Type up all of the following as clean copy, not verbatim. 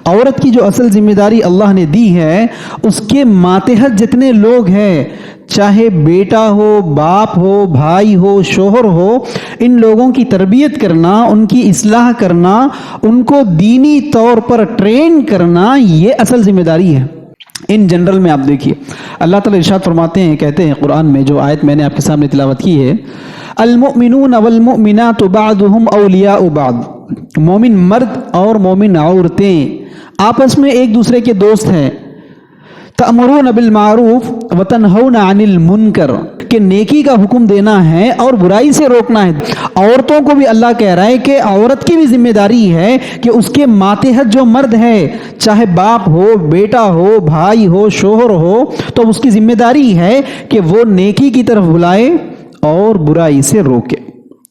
عورت کی جو اصل ذمہ داری اللہ نے دی ہے، اس کے ماتحت جتنے لوگ ہیں، چاہے بیٹا ہو، باپ ہو، بھائی ہو، شوہر ہو، ان لوگوں کی تربیت کرنا، ان کی اصلاح کرنا، ان کو دینی طور پر ٹرین کرنا، یہ اصل ذمہ داری ہے۔ ان جنرل میں آپ دیکھیے اللہ تعالیٰ ارشاد فرماتے ہیں، کہتے ہیں قرآن میں، جو آیت میں نے آپ کے سامنے تلاوت کی ہے، المؤمنون والمؤمنات بعضهم اولیاء بعض، مومن مرد اور مومن عورتیں آپس میں ایک دوسرے کے دوست ہیں۔ تأمرون بالمعروف وتنہون عن المنکر، کہ نیکی کا حکم دینا ہے اور برائی سے روکنا ہے۔ عورتوں کو بھی اللہ کہہ رہا ہے کہ عورت کی بھی ذمہ داری ہے کہ اس کے ماتحت جو مرد ہے، چاہے باپ ہو، بیٹا ہو، بھائی ہو، شوہر ہو، تو اس کی ذمہ داری ہے کہ وہ نیکی کی طرف بلائے اور برائی سے روکے۔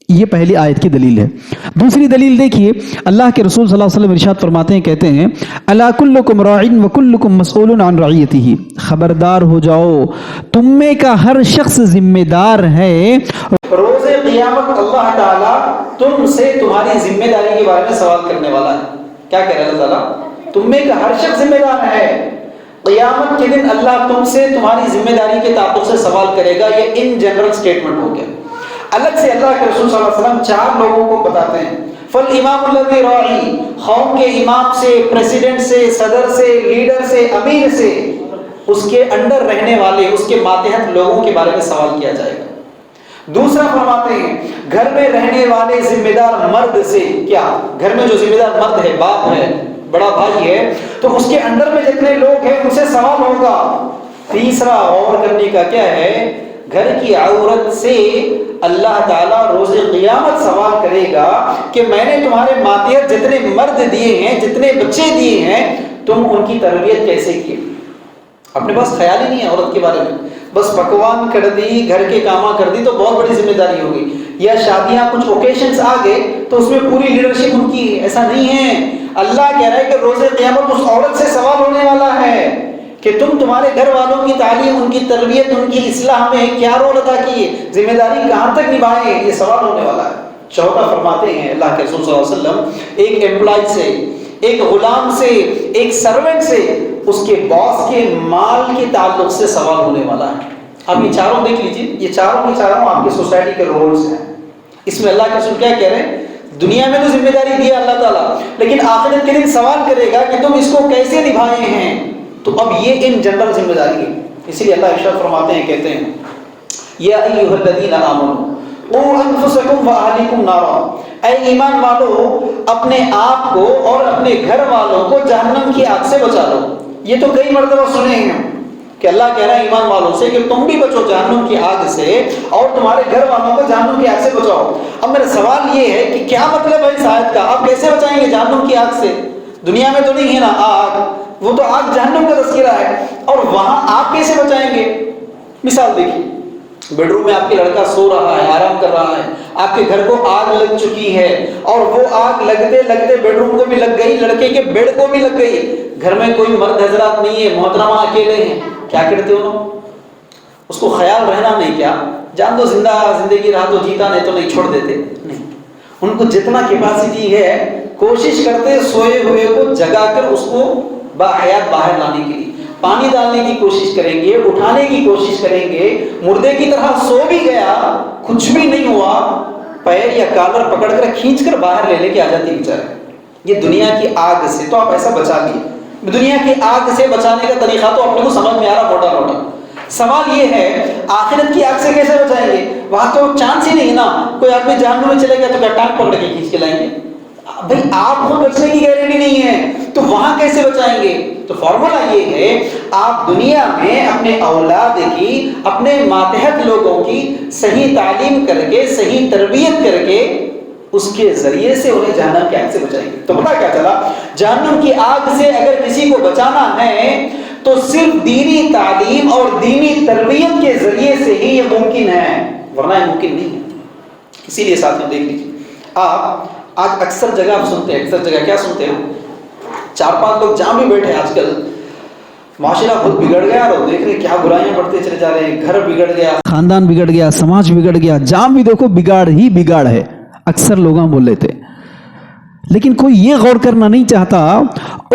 یہ پہلی آیت کی دلیل ہے۔ دوسری دلیل دیکھیے، اللہ کے رسول صلی اللہ علیہ وسلم ارشاد فرماتے ہیں، کہتے ہیں الا کلکم راع وکلکم مسئول عن رعیتہ، خبردار ہو جاؤ، تم میں کا ہر شخص ذمہ دار ہے، روز قیامت اللہ تعالیٰ تم سے تمہاری ذمہ داری کے بارے میں سوال کرنے والا ہے۔ کیا کہہ رہا ہے اللہ تعالیٰ؟ تم میں کا ہر شخص ذمہ دار ہے، قیامت کے دن اللہ تم سے تمہاری ذمہ داری کے تعلق سے سوال کرے گا۔ یہ ان جنرل سٹیٹمنٹ ہو گیا۔ الگ سے اللہ کے رسول صلی اللہ علیہ وسلم 4 لوگوں کو بتاتے ہیں، فالامام الذی راعی، قوم کے امام سے، پریزیڈنٹ سے، صدر سے، لیڈر سے، امیر سے، اس کے انڈر رہنے والے، اس کے ماتحت لوگوں کے بارے میں سوال کیا جائے گا۔ دوسرا فرماتے ہیں گھر میں رہنے والے ذمہ دار مرد سے، کیا گھر میں جو ذمہ دار مرد ہے، باپ ہے، بڑا بھائی ہے، تو اس کے انڈر میں جتنے لوگ ہیں ان سے سوال ہوگا۔ تیسرا غور کرنے کا کیا ہے، گھر کی عورت سے اللہ تعالیٰ روز قیامت سوال کرے گا کہ میں نے تمہارے ماتحت جتنے مرد دیے ہیں، جتنے بچے دیے ہیں، تم ان کی تربیت کیسے کی؟ اپنے پاس خیال ہی نہیں ہے عورت کے بارے میں، بس پکوان کر دی، گھر کے کاماں کر دی تو بہت بڑی ذمہ داری ہوگی، یا شادیاں کچھ اوکیشنز آ گئے تو اس میں پوری لیڈرشپ ان کی ہے۔ ایسا نہیں ہے۔ اللہ کہہ رہا ہے کہ روز قیامت اس عورت سے سوال ہونے والا ہے کہ تمہارے گھر والوں کی تعلیم، ان کی تربیت، ان کی اصلاح میں کیا رول ادا کیے، ذمہ داری کہاں تک نبھائے، یہ سوال ہونے والا ہے۔ چوتھا فرماتے ہیں اللہ کے رسول صلی اللہ علیہ وسلم، ایک امپلائی سے، ایک غلام سے، ایک سرونٹ سے، اس کے باس کے مال کے تعلق سے سوال ہونے والا ہے۔ اب یہ چاروں دیکھ لیجیے، یہ چاروں کے چاروں آپ کے سوسائٹی کے رولز ہیں۔ اس میں اللہ کے رسول کیا کہہ رہے ہیں، دنیا میں تو ذمہ داری دیا اللہ تعالیٰ، لیکن آخرت کے دن سوال کرے گا کہ تم اس کو کیسے نبھائے ہیں۔ تو اب یہ ان جنرل ذمہ داری ہے، اسی لیے اللہ ارشاد فرماتے ہیں، کہتے ہیں یا ایھا الذین آمنوا قوا انفسکم واہلیکم نارا، اے ایمان والو اپنے آپ کو اور اپنے گھر والوں کو جہنم کی آگ سے بچا لو۔ یہ تو کئی مرتبہ سنے ہیں کہ اللہ کہہ رہا ہے ایمان والوں سے کہ تم بھی بچو جہنم کی آگ سے اور تمہارے گھر والوں کو جہنم کی آگ سے بچاؤ۔ اب میرا سوال یہ ہے کہ کیا مطلب ہے اس آیت کا، آپ کیسے بچائیں گے جہنم کی آگ سے؟ دنیا میں تو نہیں ہے نا آگ، وہ تو آگ جہنم کا تذکرہ ہے، اور وہاں آپ کیسے بچائیں گے؟ مثال دیکھیے، بیڈ روم میں آپ کے لڑکا سو رہا ہے، آرام کر رہا ہے، آپ کے گھر کو آگ لگ چکی ہے، اور وہ آگ لگتے لگتے بیڈ روم کو بھی لگ گئی، لڑکے کے بیڈ کو بھی لگ گئی، گھر میں کوئی مرد حضرات نہیں ہے، محترمہ اکیلے ہیں، کیا کرتے ہو نا؟ اس کو خیال رہنا نہیں، کیا جان دو زندگی رہا تو جیتا، نہیں تو نہیں، چھوڑ دیتے نہیں۔ ان کو جتنا کیپیسٹی ہے کوشش کرتے سوئے ہوئے کو جگا کر اس کو باحیات باہر لانے کے لیے، پانی ڈالنے کی کوشش کریں گے، اٹھانے کی کوشش کریں گے، مردے کی طرح سو بھی گیا، کچھ بھی نہیں ہوا، پیر یا کالر پکڑ کر کھینچ کر باہر لے لے کے آ جاتی بیچارے۔ یہ دنیا کی آگ سے تو آپ ایسا بچا لیے، دنیا کی آگ سے بچانے کا طریقہ تو اپنے کو سمجھ میں آ رہا موٹا موٹا۔ سوال یہ ہے آخرت کی آگ سے کیسے بچائیں گے؟ وہاں تو چانس ہی نہیں نا، کوئی آدمی جہنم میں چلے گیا تو کیا ٹانگ پکڑ کے کھینچ کے لائیں گے؟ بھائی آپ کو بچنے کی گارنٹی نہیں ہے، تو وہاں کیسے بچائیں گے؟ تو فارمولا یہ ہے، آپ دنیا میں اپنے اولاد کی، اپنے ماتحت لوگوں کی صحیح تعلیم کر کے، صحیح تربیت کر کے، اس کے ذریعے سے انہیں جہنم کی آگ سے بچائیں گے۔ تو پتہ کیا چلا، جہنم کی آگ سے اگر کسی کو بچانا ہے تو صرف دینی تعلیم اور دینی تربیت کے ذریعے سے ہی یہ ممکن ہے، ورنہ یہ ممکن نہیں ہے۔ اسی لیے ساتھیوں دیکھ لیجیے، آپ آج اکثر جگہ آپ سنتے ہیں، اکثر جگہ کیا سنتے ہیں، 4-5 لوگ جہاں بھی بیٹھے آج کل، معاشرہ خود بگڑ گیا اور دیکھ رہے کیا برائیاں بڑھتے چلے جا رہے ہیں، گھر بگڑ گیا، خاندان بگڑ گیا، سماج بگڑ گیا، جہاں بھی دیکھو بگاڑ ہی بگاڑ ہے، اکثر لوگ بول لیتے۔ لیکن کوئی یہ غور کرنا نہیں چاہتا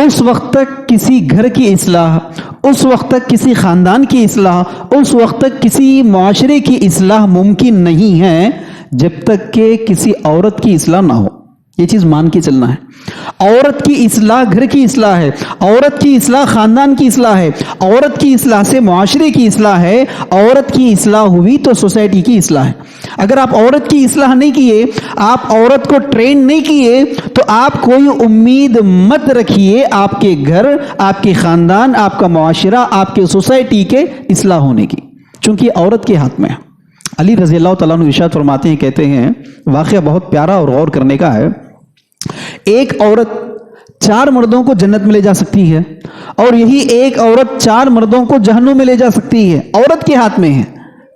اس وقت تک کسی گھر کی اصلاح، اس وقت تک کسی خاندان کی اصلاح، اس وقت تک کسی معاشرے کی اصلاح ممکن نہیں ہے جب تک کہ کسی عورت کی اصلاح نہ ہو. یہ چیز مان کے چلنا ہے. عورت کی اصلاح گھر کی اصلاح ہے، عورت کی اصلاح خاندان کی اصلاح ہے، عورت کی اصلاح سے معاشرے کی اصلاح ہے، عورت کی اصلاح ہوئی تو سوسائٹی کی اصلاح ہے. اگر آپ عورت کی اصلاح نہیں کیے، آپ عورت کو ٹرین نہیں کیے، تو آپ کوئی امید مت رکھیے آپ کے گھر، آپ کے خاندان، آپ کا معاشرہ، آپ کے سوسائٹی کے اصلاح ہونے کی، چونکہ عورت کے ہاتھ میں ہے. علی رضی اللہ تعالیٰ عنہ ارشاد فرماتے ہیں، کہتے ہیں، واقعہ بہت پیارا اور غور کرنے کا ہے. ایک عورت 4 مردوں کو جنت میں لے جا سکتی ہے، اور یہی ایک عورت 4 مردوں کو جہنم میں لے جا سکتی ہے. عورت کے ہاتھ میں ہے.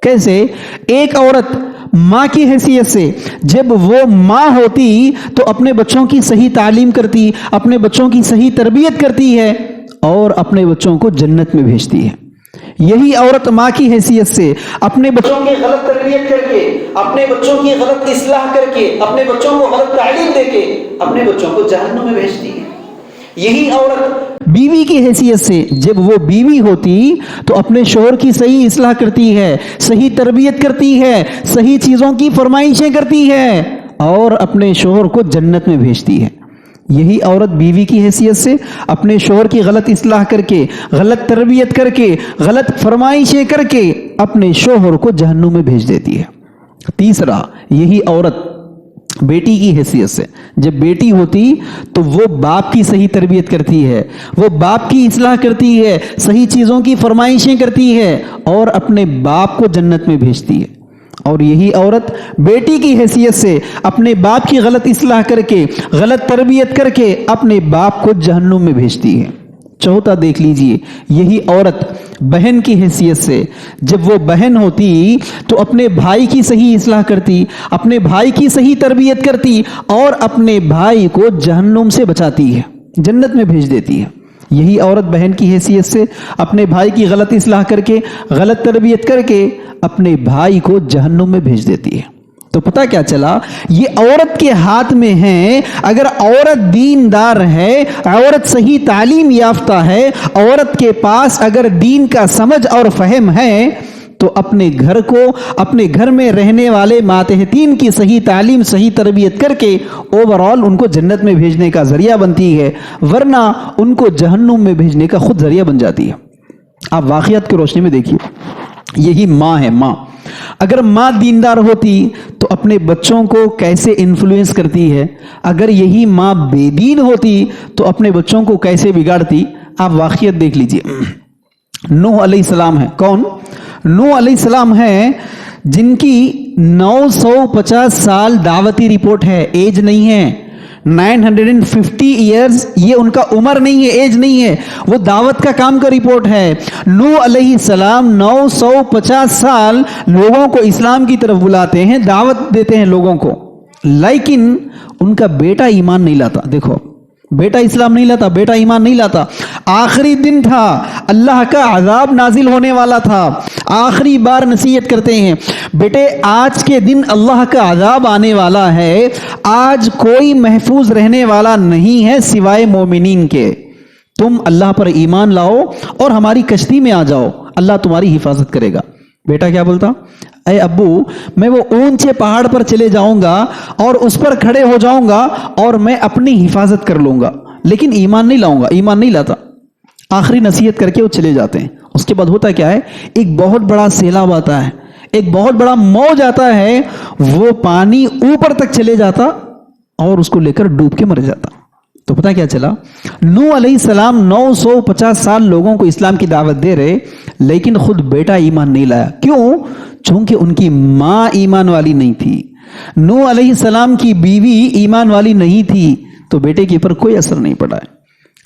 کیسے؟ ایک عورت ماں کی حیثیت سے جب وہ ماں ہوتی تو اپنے بچوں کی صحیح تعلیم کرتی، اپنے بچوں کی صحیح تربیت کرتی ہے اور اپنے بچوں کو جنت میں بھیجتی ہے. یہی عورت ماں کی حیثیت سے اپنے بچوں کی غلط تربیت کر کے، اپنے بچوں کی غلط اصلاح کر کے، اپنے بچوں کو غلط تعلیم دے کے اپنے بچوں کو جہنم میں بھیجتی ہے. یہی عورت بیوی کی حیثیت سے جب وہ بیوی ہوتی تو اپنے شوہر کی صحیح اصلاح کرتی ہے، صحیح تربیت کرتی ہے، صحیح چیزوں کی فرمائشیں کرتی ہے اور اپنے شوہر کو جنت میں بھیجتی ہے. یہی عورت بیوی کی حیثیت سے اپنے شوہر کی غلط اصلاح کر کے، غلط تربیت کر کے، غلط فرمائشیں کر کے اپنے شوہر کو جہنم میں بھیج دیتی ہے. تیسرا، یہی عورت بیٹی کی حیثیت سے جب بیٹی ہوتی تو وہ باپ کی صحیح تربیت کرتی ہے، وہ باپ کی اصلاح کرتی ہے، صحیح چیزوں کی فرمائشیں کرتی ہے اور اپنے باپ کو جنت میں بھیجتی ہے. اور یہی عورت بیٹی کی حیثیت سے اپنے باپ کی غلط اصلاح کر کے، غلط تربیت کر کے اپنے باپ کو جہنم میں بھیجتی ہے. چوتھا دیکھ لیجئے، یہی عورت بہن کی حیثیت سے جب وہ بہن ہوتی تو اپنے بھائی کی صحیح اصلاح کرتی، اپنے بھائی کی صحیح تربیت کرتی اور اپنے بھائی کو جہنم سے بچاتی ہے، جنت میں بھیج دیتی ہے. یہی عورت بہن کی حیثیت سے اپنے بھائی کی غلط اصلاح کر کے، غلط تربیت کر کے اپنے بھائی کو جہنم میں بھیج دیتی ہے. تو پتہ کیا چلا؟ یہ عورت کے ہاتھ میں ہے. اگر عورت دیندار ہے، عورت صحیح تعلیم یافتہ ہے، عورت کے پاس اگر دین کا سمجھ اور فہم ہے تو اپنے گھر کو، اپنے گھر میں رہنے والے ماتحتین کی صحیح تعلیم، صحیح تربیت کر کے اوورال ان کو جنت میں بھیجنے کا ذریعہ بنتی ہے، ورنہ ان کو جہنم میں بھیجنے کا خود ذریعہ بن جاتی ہے. آپ واقعات کی روشنی میں دیکھیے، یہی ماں ہے. ماں اگر ماں دیندار ہوتی تو اپنے بچوں کو کیسے انفلوئنس کرتی ہے، اگر یہی ماں بے دین ہوتی تو اپنے بچوں کو کیسے بگاڑتی. آپ واقعات دیکھ لیجئے. نوح علیہ السلام ہے. کون؟ نوح علیہ السلام ہیں جن کی 950 سال دعوتی رپورٹ ہے، ایج نہیں ہے. 950 ایئرز یہ ان کا عمر نہیں ہے، ایج نہیں ہے، وہ دعوت کا کام کا رپورٹ ہے. نوح علیہ السلام 950 سال لوگوں کو اسلام کی طرف بلاتے ہیں، دعوت دیتے ہیں لوگوں کو، لیکن ان کا بیٹا ایمان نہیں لاتا. دیکھو، بیٹا اسلام نہیں لاتا، بیٹا ایمان نہیں لاتا. آخری دن تھا، اللہ کا عذاب نازل ہونے والا تھا. آخری بار نصیحت کرتے ہیں، بیٹے آج کے دن اللہ کا عذاب آنے والا ہے، آج کوئی محفوظ رہنے والا نہیں ہے سوائے مومنین کے. تم اللہ پر ایمان لاؤ اور ہماری کشتی میں آ جاؤ، اللہ تمہاری حفاظت کرے گا. بیٹا کیا بولتا؟ اے ابو، میں وہ اونچے پہاڑ پر چلے جاؤں گا اور اس پر کھڑے ہو جاؤں گا اور میں اپنی حفاظت کر لوں گا، لیکن ایمان نہیں لاؤں گا. ایمان نہیں لاتا. آخری نصیحت کر کے وہ چلے جاتے ہیں. اس کے بعد ہوتا کیا ہے؟ ایک بہت بڑا سیلاب آتا ہے، ایک بہت بڑا موج آتا ہے، وہ پانی اوپر تک چلے جاتا اور اس کو لے کر ڈوب کے مر جاتا. تو پتہ کیا چلا؟ نوح علیہ السلام 950 سال لوگوں کو اسلام کی دعوت دے رہے، لیکن خود بیٹا ایمان نہیں لایا. کیوں؟ چونکہ ان کی ماں ایمان والی نہیں تھی. نوح علیہ السلام کی بیوی ایمان والی نہیں تھی تو بیٹے کے اوپر کوئی اثر نہیں پڑا ہے.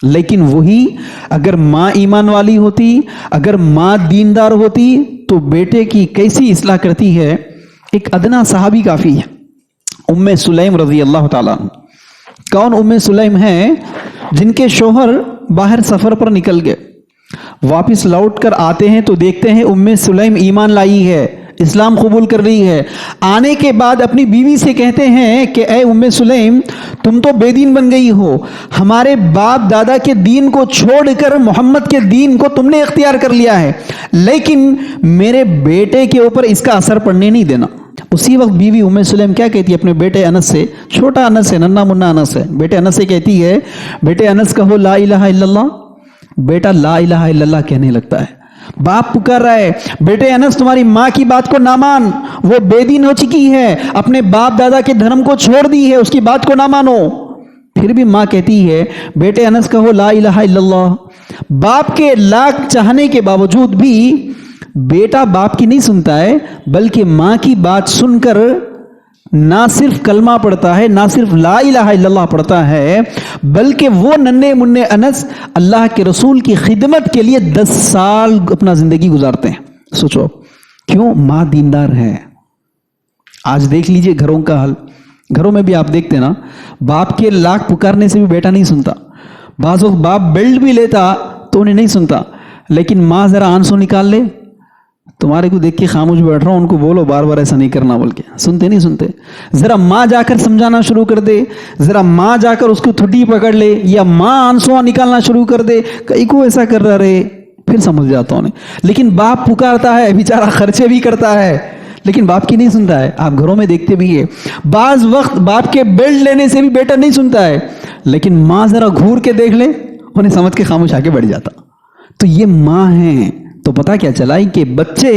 لیکن وہی اگر ماں ایمان والی ہوتی، اگر ماں دیندار ہوتی تو بیٹے کی کیسی اصلاح کرتی ہے. ایک ادنا صحابی کافی ہے، ام سلیم رضی اللہ تعالیٰ. کون ام سلیم ہیں؟ جن کے شوہر باہر سفر پر نکل گئے، واپس لوٹ کر آتے ہیں تو دیکھتے ہیں ام سلیم ایمان لائی ہے، اسلام قبول کر رہی ہے. آنے کے بعد اپنی بیوی سے کہتے ہیں کہ اے ام سلیم تم تو بے دین بن گئی ہو, ہمارے باپ دادا کے دین کو چھوڑ کر محمد کے دین کو تم نے اختیار کر لیا ہے, لیکن میرے بیٹے کے اوپر اس کا اثر پڑنے نہیں دینا. اسی وقت بیوی ام سلیم کیا کہتی ہے اپنے بیٹے انس سے, چھوٹا انس ہے, ننا منا انس ہے, بیٹے انس سے کہتی ہے بیٹے انس کہو لا الہ الا اللہ. بیٹا لا الہ الا اللہ کہنے لگتا ہے. باپ پکار رہا ہے بیٹے انس تمہاری ماں کی بات کو نہ مان, وہ بے دین ہو چکی ہے, اپنے باپ دادا کے دھرم کو چھوڑ دی ہے, اس کی بات کو نہ مانو. پھر بھی ماں کہتی ہے بیٹے انس کہو لا الہ الا اللہ. باپ کے لاکھ چاہنے کے باوجود بھی بیٹا باپ کی نہیں سنتا ہے, بلکہ ماں کی بات سن کر نہ صرف کلمہ پڑھتا ہے, نہ صرف لا الہ الا اللہ پڑھتا ہے, بلکہ وہ ننھے منھے انس اللہ کے رسول کی خدمت کے لیے 10 سال اپنا زندگی گزارتے ہیں. سوچو کیوں؟ ماں دیندار ہے. آج دیکھ لیجئے گھروں کا حال, گھروں میں بھی آپ دیکھتے نا, باپ کے لاکھ پکارنے سے بھی بیٹا نہیں سنتا. بعض وقت باپ بیلٹ بھی لیتا تو انہیں نہیں سنتا, لیکن ماں ذرا آنسو نکال لے, تمہارے کو دیکھ کے خاموش بیٹھ رہا ہوں, ان کو بولو بار بار ایسا نہیں کرنا بول کے, سنتے نہیں سنتے. ذرا ماں جا کر سمجھانا شروع کر دے, ذرا ماں جا کر اس کو تھٹی پکڑ لے, یا ماں آنسو نکالنا شروع کر دے, کئی کو ایسا کر رہے, پھر سمجھ جاتا ہوں. لیکن باپ پکارتا ہے, بیچارہ خرچے بھی کرتا ہے, لیکن باپ کی نہیں سنتا ہے. آپ گھروں میں دیکھتے بھی ہے, بعض وقت باپ کے بیلٹ لینے سے بھی بیٹا نہیں سنتا ہے, لیکن ماں ذرا گھور کے دیکھ لے, انہیں سمجھ کے خاموش آ کے بیٹھ جاتا. تو یہ ماں ہیں. تو پتا کیا چلا کہ بچے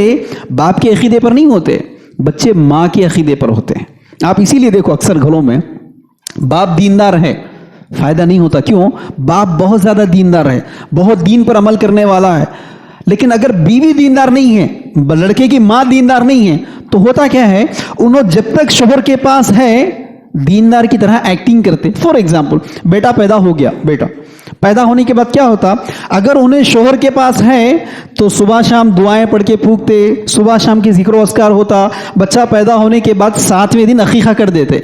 باپ کے عقیدے پر نہیں ہوتے, بچے ماں کے عقیدے پر ہوتے ہیں. آپ اسی لیے دیکھو اکثر گھروں میں باپ دیندار ہے, فائدہ نہیں ہوتا. کیوں؟ باپ بہت زیادہ دیندار ہے, بہت دین پر عمل کرنے والا ہے, لیکن اگر بیوی دیندار نہیں ہے, لڑکے کی ماں دیندار نہیں ہے, تو ہوتا کیا ہے, انہوں جب تک شوہر کے پاس ہے دیندار کی طرح ایکٹنگ کرتے. فار ایگزامپل بیٹا پیدا ہو گیا, بیٹا پیدا ہونے کے بعد کیا ہوتا, اگر انہیں شوہر کے پاس ہے تو صبح شام دعائیں پڑھ کے پھونکتے, صبح شام کی ذکر و اذکار ہوتا, بچہ پیدا ہونے کے بعد 7ویں دن عقیقہ کر دیتے.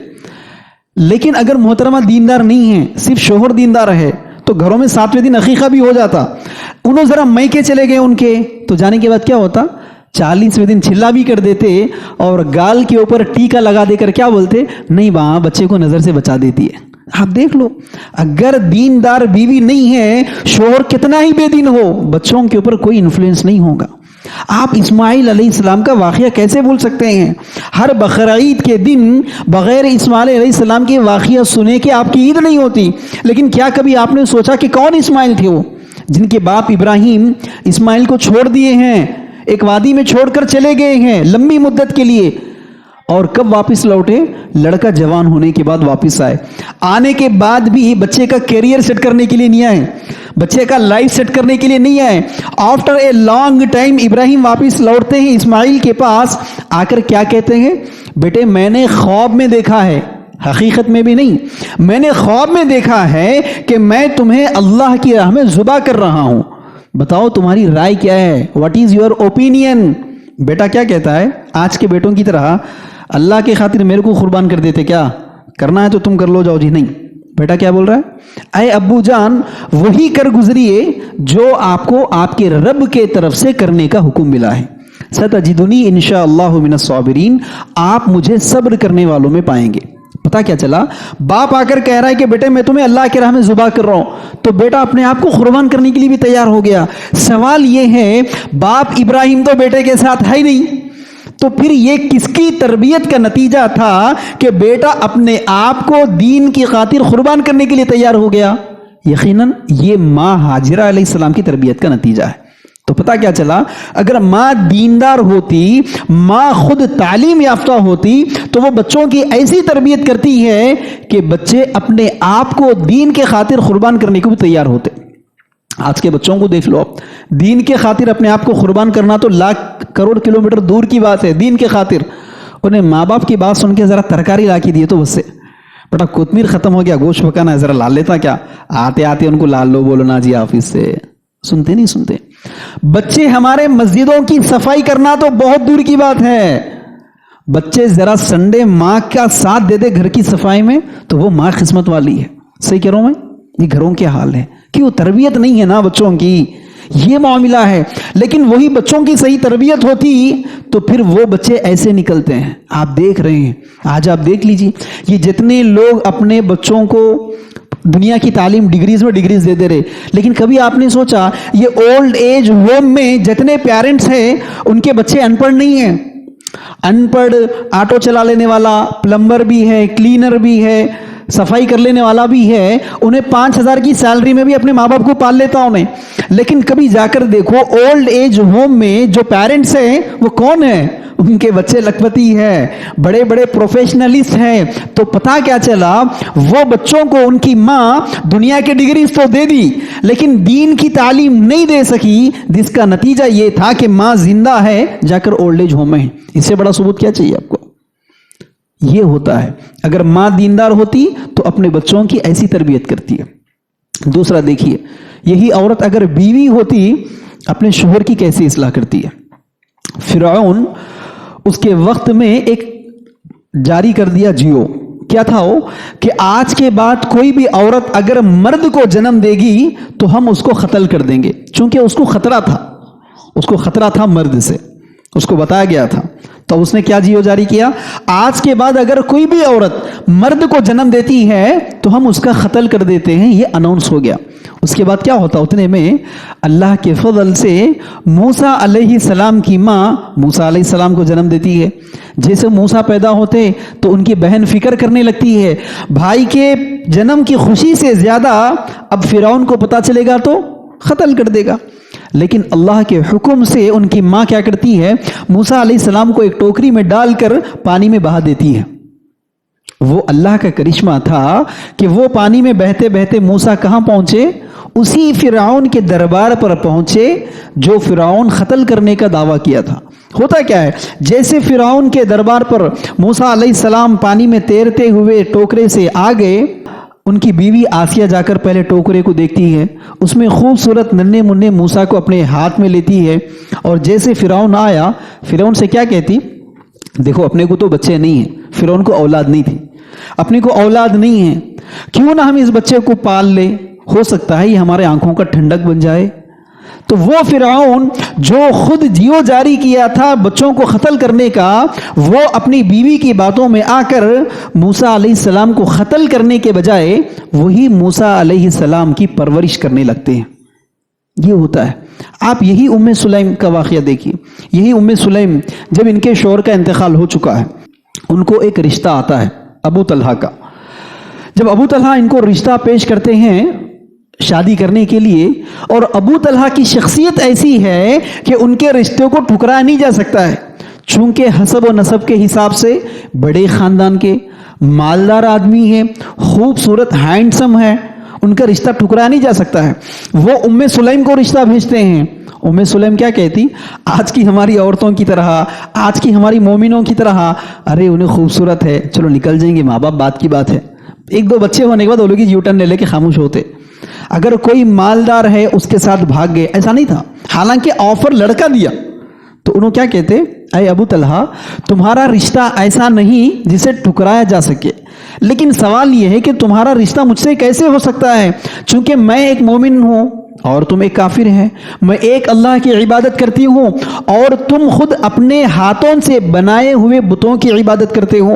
لیکن اگر محترمہ دیندار نہیں ہے, صرف شوہر دیندار ہے, تو گھروں میں 7ویں دن عقیقہ بھی ہو جاتا. انہوں ذرا میکے چلے گئے ان کے, تو جانے کے بعد کیا ہوتا, 40ویں دن چلا بھی کر دیتے, اور گال کے اوپر ٹیکا لگا دے کر کیا بولتے, نہیں ماں بچے کو نظر سے بچا دیتی ہے. آپ دیکھ لو, اگر دیندار بیوی نہیں ہے, شوہر کتنا ہی بے دین ہو, بچوں کے اوپر کوئی انفلوئنس نہیں ہوگا. آپ اسماعیل علیہ السلام کا واقعہ کیسے بھول سکتے ہیں؟ ہر بقرعید کے دن بغیر اسماعیل علیہ السلام کے واقعہ سنے کہ آپ کی عید نہیں ہوتی. لیکن کیا کبھی آپ نے سوچا کہ کون اسماعیل تھے وہ, جن کے باپ ابراہیم اسماعیل کو چھوڑ دیے ہیں, ایک وادی میں چھوڑ کر چلے گئے ہیں لمبی مدت کے لیے, اور کب واپس لوٹے؟ لڑکا جوان ہونے کے بعد واپس آئے. آنے کے بعد بھی بچے کا کیریئر سیٹ کرنے کے لیے نہیں آئے, بچے کا لائف سیٹ کرنے کے لیے نہیں آئے. آفٹر اے لانگ ٹائم ابراہیم واپس لوٹتے ہیں اسماعیل کے پاس, آ کر کیا کہتے ہیں, بیٹے میں نے خواب میں دیکھا ہے, حقیقت میں بھی نہیں, میں نے خواب میں دیکھا ہے کہ میں تمہیں اللہ کی راہ میں ذبح کر رہا ہوں, بتاؤ تمہاری رائے کیا ہے, واٹ از یور اوپینین. بیٹا کیا کہتا ہے, آج کے بیٹوں کی طرح اللہ کے خاطر میرے کو قربان کر دیتے, کیا کرنا ہے تو تم کر لو, جاؤ جی. نہیں, بیٹا کیا بول رہا ہے, اے ابو جان وہی کر گزریے جو آپ کو آپ کے رب کے طرف سے کرنے کا حکم ملا ہے. ستجدنی انشاءاللہ من الصابرین, آپ مجھے صبر کرنے والوں میں پائیں گے. پتا کیا چلا, باپ آ کر کہہ رہا ہے کہ بیٹے میں تمہیں اللہ کے راہ میں ذبح کر رہا ہوں, تو بیٹا اپنے آپ کو قربان کرنے کے لیے بھی تیار ہو گیا. سوال یہ ہے, باپ ابراہیم تو بیٹے کے ساتھ ہے ہی نہیں, تو پھر یہ کس کی تربیت کا نتیجہ تھا کہ بیٹا اپنے آپ کو دین کی خاطر قربان کرنے کے لیے تیار ہو گیا؟ یقیناً یہ ماں ہاجرہ علیہ السلام کی تربیت کا نتیجہ ہے. تو پتا کیا چلا, اگر ماں دیندار ہوتی, ماں خود تعلیم یافتہ ہوتی, تو وہ بچوں کی ایسی تربیت کرتی ہے کہ بچے اپنے آپ کو دین کے خاطر قربان کرنے کو بھی تیار ہوتے. آج کے بچوں کو دیکھ لو, دین کے خاطر اپنے آپ کو قربان کرنا تو لاکھ کروڑ کلومیٹر دور کی بات ہے. دین کے خاطر انہیں ماں باپ کی بات سن کے ذرا ترکاری لا کے دیے تو بس سے, بیٹا کوتمیر ختم ہو گیا, گوشت پکانا ہے, ذرا لال لیتا کیا, آتے آتے ان کو لال لو بولو نا جی آفس سے, سنتے نہیں سنتے. بچے ہمارے مسجدوں کی صفائی کرنا تو بہت دور کی بات ہے, بچے ذرا سنڈے ماں کا ساتھ دے دے گھر کی صفائی میں تو وہ ماں قسمت والی ہے. صحیح کہہ رہا ہوں میں, یہ گھروں کے حال ہے, کیوں تربیت نہیں ہے نا بچوں کی, یہ معاملہ ہے. لیکن وہی بچوں کی صحیح تربیت ہوتی تو پھر وہ بچے ایسے نکلتے ہیں. آپ دیکھ رہے ہیں آج، آپ دیکھ لیجیے یہ جتنے لوگ اپنے بچوں کو دنیا کی تعلیم ڈگریز میں ڈگریز دیتے رہے، لیکن کبھی آپ نے سوچا یہ اولڈ ایج ہوم میں جتنے پیرنٹس ہیں ان کے بچے ان پڑھ نہیں ہیں؟ ان پڑھ آٹو چلا لینے والا پلمبر بھی ہے، کلینر بھی ہے، صفائی کر لینے والا بھی ہے، انہیں 5,000 کی سیلری میں بھی اپنے ماں باپ کو پال لیتا انہیں. لیکن کبھی جا کر دیکھو اولڈ ایج ہوم میں جو پیرنٹس ہیں وہ کون ہیں؟ ان کے بچے لکھپتی ہیں، بڑے بڑے پروفیشنلسٹ ہیں. تو پتا کیا چلا، وہ بچوں کو ان کی ماں دنیا کے ڈگریز تو دے دی لیکن دین کی تعلیم نہیں دے سکی، جس کا نتیجہ یہ تھا کہ ماں زندہ ہے جا کر اولڈ ایج ہوم میں. اس سے بڑا ثبوت کیا چاہیے آپ کو؟ یہ ہوتا ہے. اگر ماں دیندار ہوتی تو اپنے بچوں کی ایسی تربیت کرتی ہے. دوسرا دیکھیے، یہی عورت اگر بیوی ہوتی اپنے شوہر کی کیسے اصلاح کرتی ہے. فرعون اس کے وقت میں ایک جاری کر دیا جیو. کیا تھا وہ؟ کہ آج کے بعد کوئی بھی عورت اگر مرد کو جنم دے گی تو ہم اس کو قتل کر دیں گے. چونکہ اس کو خطرہ تھا مرد سے، اس کو بتایا گیا تھا. تو اس نے کیا جیو جاری کیا؟ آج کے بعد اگر کوئی بھی عورت مرد کو جنم دیتی ہے تو ہم اس کا قتل کر دیتے ہیں. یہ اناؤنس ہو گیا. اس کے بعد کیا ہوتا؟ اتنے میں اللہ کے فضل سے موسیٰ علیہ السلام کی ماں موسیٰ علیہ السلام کو جنم دیتی ہے. جیسے موسیٰ پیدا ہوتے تو ان کی بہن فکر کرنے لگتی ہے، بھائی کے جنم کی خوشی سے زیادہ اب فرعون کو پتا چلے گا تو قتل کر دے گا. لیکن اللہ کے حکم سے ان کی ماں کیا کرتی ہے؟ موسیٰ علیہ السلام کو ایک ٹوکری میں ڈال کر پانی میں بہا دیتی ہے. وہ اللہ کا کرشمہ تھا کہ وہ پانی میں بہتے بہتے موسیٰ کہاں پہنچے؟ اسی فرعون کے دربار پر پہنچے جو فرعون قتل کرنے کا دعویٰ کیا تھا. ہوتا کیا ہے، جیسے فرعون کے دربار پر موسیٰ علیہ السلام پانی میں تیرتے ہوئے ٹوکرے سے آ گئے، ان کی بیوی آسیہ جا کر پہلے ٹوکرے کو دیکھتی ہے، اس میں خوبصورت ننھے منھے موسیٰ کو اپنے ہاتھ میں لیتی ہے، اور جیسے فرعون آیا، فرعون سے کیا کہتی؟ دیکھو اپنے کو تو بچے نہیں ہیں، فرعون کو اولاد نہیں تھی، اپنے کو اولاد نہیں ہے، کیوں نہ ہم اس بچے کو پال لیں، ہو سکتا ہے یہ ہمارے آنکھوں کا ٹھنڈک بن جائے. تو وہ فرعون جو خود جیو جاری کیا تھا بچوں کو قتل کرنے کا، وہ اپنی بیوی کی باتوں میں آ کر موسیٰ علیہ السلام کو قتل کرنے کے بجائے وہی موسیٰ علیہ السلام کی پرورش کرنے لگتے ہیں. یہ ہوتا ہے. آپ یہی ام سلیم کا واقعہ دیکھیے. یہی ام سلیم جب ان کے شوہر کا انتقال ہو چکا ہے، ان کو ایک رشتہ آتا ہے ابو طلحہ کا. جب ابو طلحہ ان کو رشتہ پیش کرتے ہیں شادی کرنے کے لیے، اور ابو طلحہ کی شخصیت ایسی ہے کہ ان کے رشتے کو ٹھکرایا نہیں جا سکتا ہے، چونکہ حسب و نسب کے حساب سے بڑے خاندان کے مالدار آدمی ہیں، خوبصورت ہینڈسم ہے، ان کا رشتہ ٹھکرایا نہیں جا سکتا ہے. وہ ام سلیم کو رشتہ بھیجتے ہیں. ام سلیم کیا کہتی؟ آج کی ہماری عورتوں کی طرح، آج کی ہماری مومنوں کی طرح، ارے انہیں خوبصورت ہے، چلو نکل جائیں گے، ماں باپ بات کی بات ہے. ایک دو بچے ہونے کے بعد وہ لوگ یو ٹرن لے کے خاموش ہوتے. اگر کوئی مالدار ہے اس کے ساتھ بھاگ گئے، ایسا نہیں تھا. حالانکہ آفر لڑکا دیا تو انہوں کیا کہتے؟ اے ابو طلحہ، تمہارا رشتہ ایسا نہیں جسے ٹھکرایا جا سکے، لیکن سوال یہ ہے کہ تمہارا رشتہ مجھ سے کیسے ہو سکتا ہے؟ چونکہ میں ایک مومن ہوں اور تم ایک کافر ہیں، میں ایک اللہ کی عبادت کرتی ہوں اور تم خود اپنے ہاتھوں سے بنائے ہوئے بتوں کی عبادت کرتے ہو.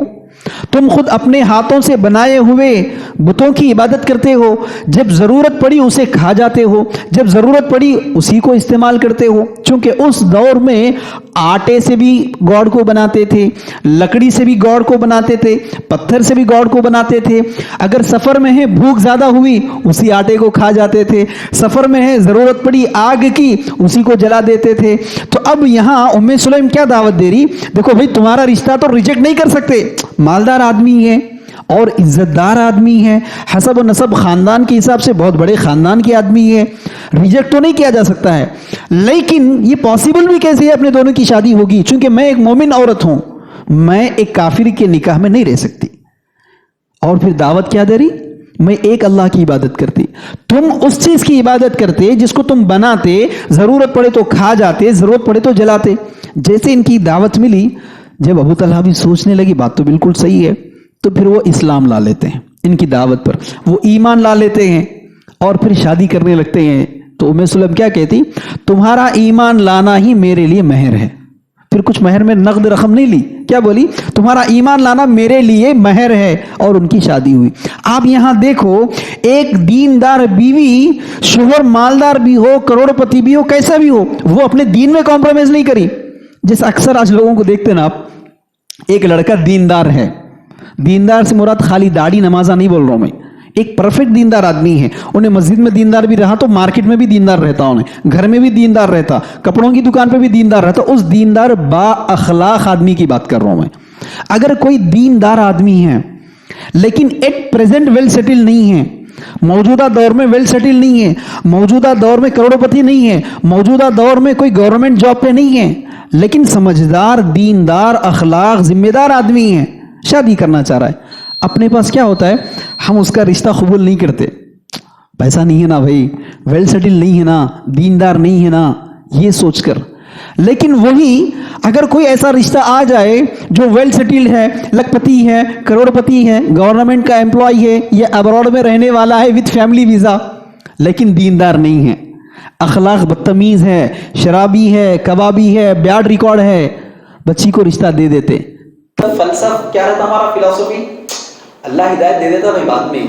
تم خود اپنے ہاتھوں سے بنائے ہوئے بتوں کی عبادت کرتے ہو. جب ضرورت پڑی اسے کھا جاتے ہو، جب ضرورت پڑی اسی کو استعمال کرتے ہو. چونکہ اس دور میں آٹے سے بھی گاڈ کو بناتے تھے، لکڑی سے بھی گاڈ کو بناتے تھے، پتھر سے بھی گاڈ کو بناتے تھے. اگر سفر میں ہے بھوک زیادہ ہوئی اسی آٹے کو کھا جاتے تھے، سفر میں ہے ضرورت پڑی آگ کی اسی کو جلا دیتے تھے. تو اب یہاں ام سلیم کیا دعوت دے رہی؟ دیکھو بھائی تمہارا رشتہ تو ریجیکٹ نہیں کر سکتے، مالدار آدمی ہے اور عزت دار آدمی ہے، حسب و نسب خاندان کے حساب سے بہت بڑے خاندان کی آدمی ہے، ریجیکٹ تو نہیں کیا جا سکتا ہے. لیکن یہ پاسبل بھی کیسے ہے اپنے دونوں کی شادی ہوگی؟ چونکہ میں ایک مومن عورت ہوں، میں ایک کافر کے نکاح میں نہیں رہ سکتی. اور پھر دعوت کیا دے رہی؟ میں ایک اللہ کی عبادت کرتی، تم اس چیز کی عبادت کرتے جس کو تم بناتے، ضرورت پڑے تو کھا جاتے، ضرورت پڑے تو جلاتے. جیسے ان کی دعوت ملی، جب ابو طلحہ بھی سوچنے لگی بات تو بالکل صحیح ہے، تو پھر وہ اسلام لا لیتے ہیں. ان کی دعوت پر وہ ایمان لا لیتے ہیں اور پھر شادی کرنے لگتے ہیں. تو ام سلیم کیا کہتی؟ تمہارا ایمان لانا ہی میرے لیے مہر ہے. پھر کچھ مہر میں نقد رقم نہیں لی, کیا بولی؟ تمہارا ایمان لانا میرے لیے مہر ہے, اور ان کی شادی ہوئی. آپ یہاں دیکھو, ایک دیندار بیوی, شوہر مالدار بھی ہو, کروڑ پتی بھی ہو, کیسا بھی ہو, وہ اپنے دین میں کمپرومائز نہیں کری. جیسے اکثر آج لوگوں کو دیکھتے نا آپ, ایک لڑکا دیندار ہے, دیندار سے مراد خالی داڑھی نمازہ نہیں بول رہا ہوں میں, ایک پرفیکٹ دیندار آدمی ہے, انہیں مسجد میں دیندار بھی رہا تو مارکیٹ میں بھی دیندار رہتا, انہیں گھر میں بھی دیندار رہتا, کپڑوں کی دکان پہ بھی دیندار رہتا. اس دیندار با اخلاق آدمی کی بات کر رہا ہوں میں. اگر کوئی دیندار آدمی ہے لیکن ایٹ پریزنٹ ویل سیٹل نہیں ہے, موجودہ دور میں ویل سیٹل نہیں ہے, موجودہ دور میں کروڑ پتی نہیں ہے, موجودہ دور میں کوئی گورنمنٹ جاب پہ نہیں ہے, لیکن سمجھدار, دیندار, اخلاق, ذمہ دار آدمی ہے, شادی کرنا چاہ رہا ہے, اپنے پاس کیا ہوتا ہے, ہم اس کا رشتہ قبول نہیں کرتے, پیسہ نہیں ہے نا بھائی, ویل سیٹل نہیں ہے نا, دیندار نہیں ہے نا, یہ سوچ کر. لیکن وہی اگر کوئی ایسا رشتہ آ جائے جو ویل سیٹل ہے, لکھ پتی ہے, کروڑ پتی ہے, گورنمنٹ کا امپلائی ہے, یا ابراڈ میں رہنے والا ہے وتھ فیملی ویزا, لیکن دیندار نہیں ہے, اخلاق بدتمیز ہے, شرابی ہے, کبابی ہے, بیڈ ریکارڈ ہے, بچی کو رشتہ دے دیتے. فلسفہ کیا رہتا ہمارا فلسفی, اللہ ہدایت دے دیتا بھائی بعد میں,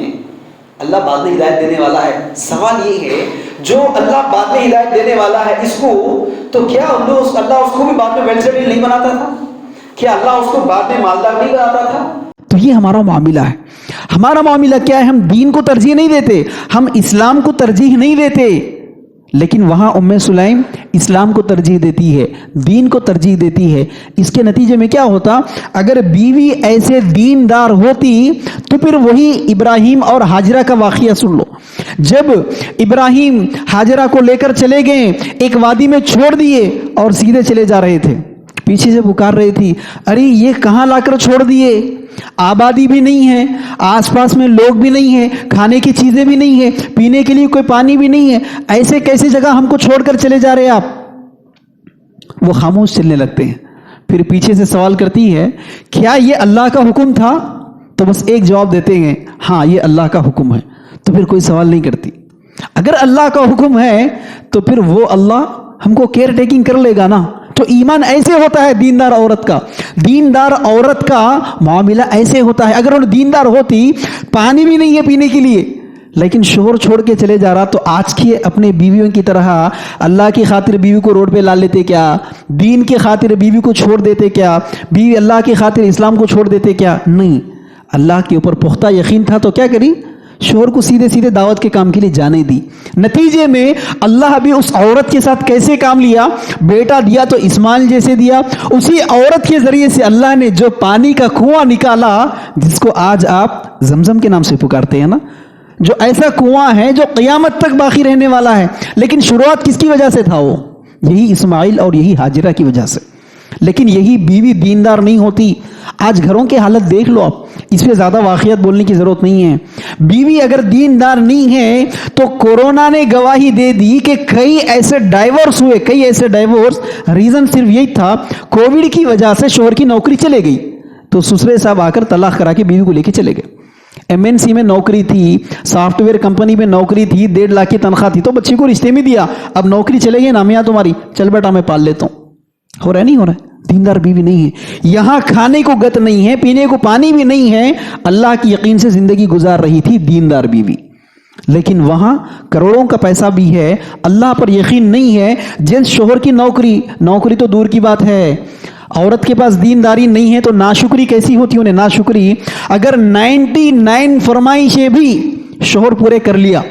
اللہ بعد میں ہدایت دینے والا ہے. سوال یہ ہے جو اللہ بعد میں ہدایت دینے والا ہے اس کو, تو کیا اللہ اس کو بھی بعد میں ویل سیٹل نہیں بناتا تھا؟ کیا اللہ اس کو بعد میں مالدار نہیں بناتا تھا؟ تو یہ ہمارا معاملہ ہے. ہمارا معاملہ کیا ہے, ہم دین کو ترجیح نہیں دیتے, ہم اسلام کو ترجیح نہیں دیتے, لیکن وہاں ام سلیم اسلام کو ترجیح دیتی ہے, دین کو ترجیح دیتی ہے. اس کے نتیجے میں کیا ہوتا, اگر بیوی ایسے دیندار ہوتی تو پھر وہی ابراہیم اور ہاجرہ کا واقعہ سن لو. جب ابراہیم ہاجرہ کو لے کر چلے گئے, ایک وادی میں چھوڑ دیے اور سیدھے چلے جا رہے تھے, پیچھے سے پکار رہی تھی, ارے یہ کہاں لا کر چھوڑ دیے, آبادی بھی نہیں ہے, آس پاس میں لوگ بھی نہیں ہیں, کھانے کی چیزیں بھی نہیں ہیں, پینے کے لیے کوئی پانی بھی نہیں ہے, ایسے کیسی جگہ ہم کو چھوڑ کر چلے جا رہے آپ. وہ خاموش چلنے لگتے ہیں. پھر پیچھے سے سوال کرتی ہے, کیا یہ اللہ کا حکم تھا؟ تو بس ایک جواب دیتے ہیں, ہاں یہ اللہ کا حکم ہے. تو پھر کوئی سوال نہیں کرتی. اگر اللہ کا حکم ہے تو پھر وہ اللہ ہم کو کیئر ٹیکنگ کر لے گا نا. تو ایمان ایسے ہوتا ہے دیندار عورت کا, دیندار عورت کا معاملہ ایسے ہوتا ہے. اگر وہ دیندار ہوتی, پانی بھی نہیں ہے پینے کے لیے, لیکن شوہر چھوڑ کے چلے جا رہا, تو آج کی اپنے بیویوں کی طرح اللہ کی خاطر بیوی کو روڈ پہ لا لیتے کیا, دین کی خاطر بیوی کو چھوڑ دیتے کیا, بیوی اللہ کی خاطر اسلام کو چھوڑ دیتے کیا؟ نہیں. اللہ کے اوپر پختہ یقین تھا تو کیا کری, شوہر کو سیدھے سیدھے دعوت کے کام کے لیے جانے دی. نتیجے میں اللہ بھی اس عورت کے ساتھ کیسے کام لیا, بیٹا دیا تو اسماعیل جیسے دیا. اسی عورت کے ذریعے سے اللہ نے جو پانی کا کنواں نکالا, جس کو آج آپ زمزم کے نام سے پکارتے ہیں نا, جو ایسا کنواں ہے جو قیامت تک باقی رہنے والا ہے. لیکن شروعات کس کی وجہ سے تھا؟ وہ یہی اسماعیل اور یہی ہاجرہ کی وجہ سے. لیکن یہی بیوی دیندار نہیں ہوتی. آج گھروں کی حالت دیکھ لو آپ, اس پہ زیادہ واقعات بولنے کی ضرورت نہیں ہے. بیوی اگر دیندار نہیں ہے تو کورونا نے گواہی دے دی کہ کئی ایسے ڈائیورس ہوئے, کئی ایسے ڈائیورس. ریزن صرف یہی تھا, کووڈ کی وجہ سے شوہر کی نوکری چلے گئی, تو سسرے صاحب آ کر طلاق کرا کے بیوی کو لے کے چلے گئے. MNC میں نوکری تھی, سافٹ ویئر کمپنی میں نوکری تھی, 1.5 لاکھ کی تنخواہ تھی, تو بچی کو رشتے میں دیا. اب نوکری چلے گئی نا میاں تمہاری, چل بیٹا میں پال لیتا ہوں. ہو رہا ہے نہیں ہو رہا ہے؟ دیندار بیوی نہیں ہے. یہاں کھانے کو گت نہیں ہے, پینے کو پانی بھی نہیں ہے, اللہ کی یقین سے زندگی گزار رہی تھی دیندار بیوی. لیکن وہاں کروڑوں کا پیسہ بھی ہے, اللہ پر یقین نہیں ہے. جنس شوہر کی نوکری تو دور کی بات ہے, عورت کے پاس دینداری نہیں ہے تو ناشکری کیسی ہوتی انہیں. ناشکری, اگر 99 فرمائشیں بھی شوہر پورے کر لیا,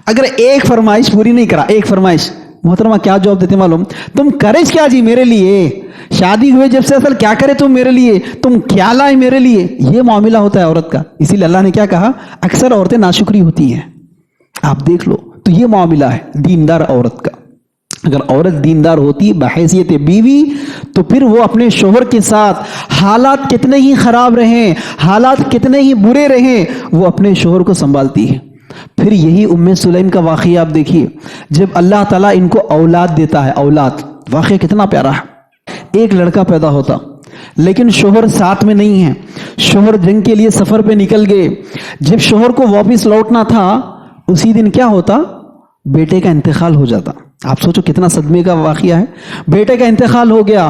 اگر ایک فرمائش پوری نہیں کرا, ایک فرمائش, محترمہ کیا جواب دیتے معلوم, تم کرے کیا جی میرے لیے, شادی ہوئے جب سے اصل کیا کرے تم میرے لیے, تم کیا لائے میرے لیے. یہ معاملہ ہوتا ہے عورت کا. اسی لیے اللہ نے کیا کہا, اکثر عورتیں ناشکری ہوتی ہیں. آپ دیکھ لو, تو یہ معاملہ ہے دیندار عورت کا. اگر عورت دیندار ہوتی بحیثیت بیوی, تو پھر وہ اپنے شوہر کے ساتھ حالات کتنے ہی خراب رہیں, حالات کتنے ہی برے رہیں, وہ اپنے شوہر کو سنبھالتی ہے. پھر یہی ام سلیم کا واقعہ آپ دیکھیے, جب اللہ تعالیٰ ان کو اولاد دیتا ہے, اولاد, واقعہ کتنا پیارا ہے. ایک لڑکا پیدا ہوتا, لیکن شوہر ساتھ میں نہیں ہے. شوہر جنگ کے لیے سفر پہ نکل گئے. جب شوہر کو واپس لوٹنا تھا, اسی دن کیا ہوتا, بیٹے کا انتقال ہو جاتا. آپ سوچو کتنا صدمے کا واقعہ ہے. بیٹے کا انتقال ہو گیا.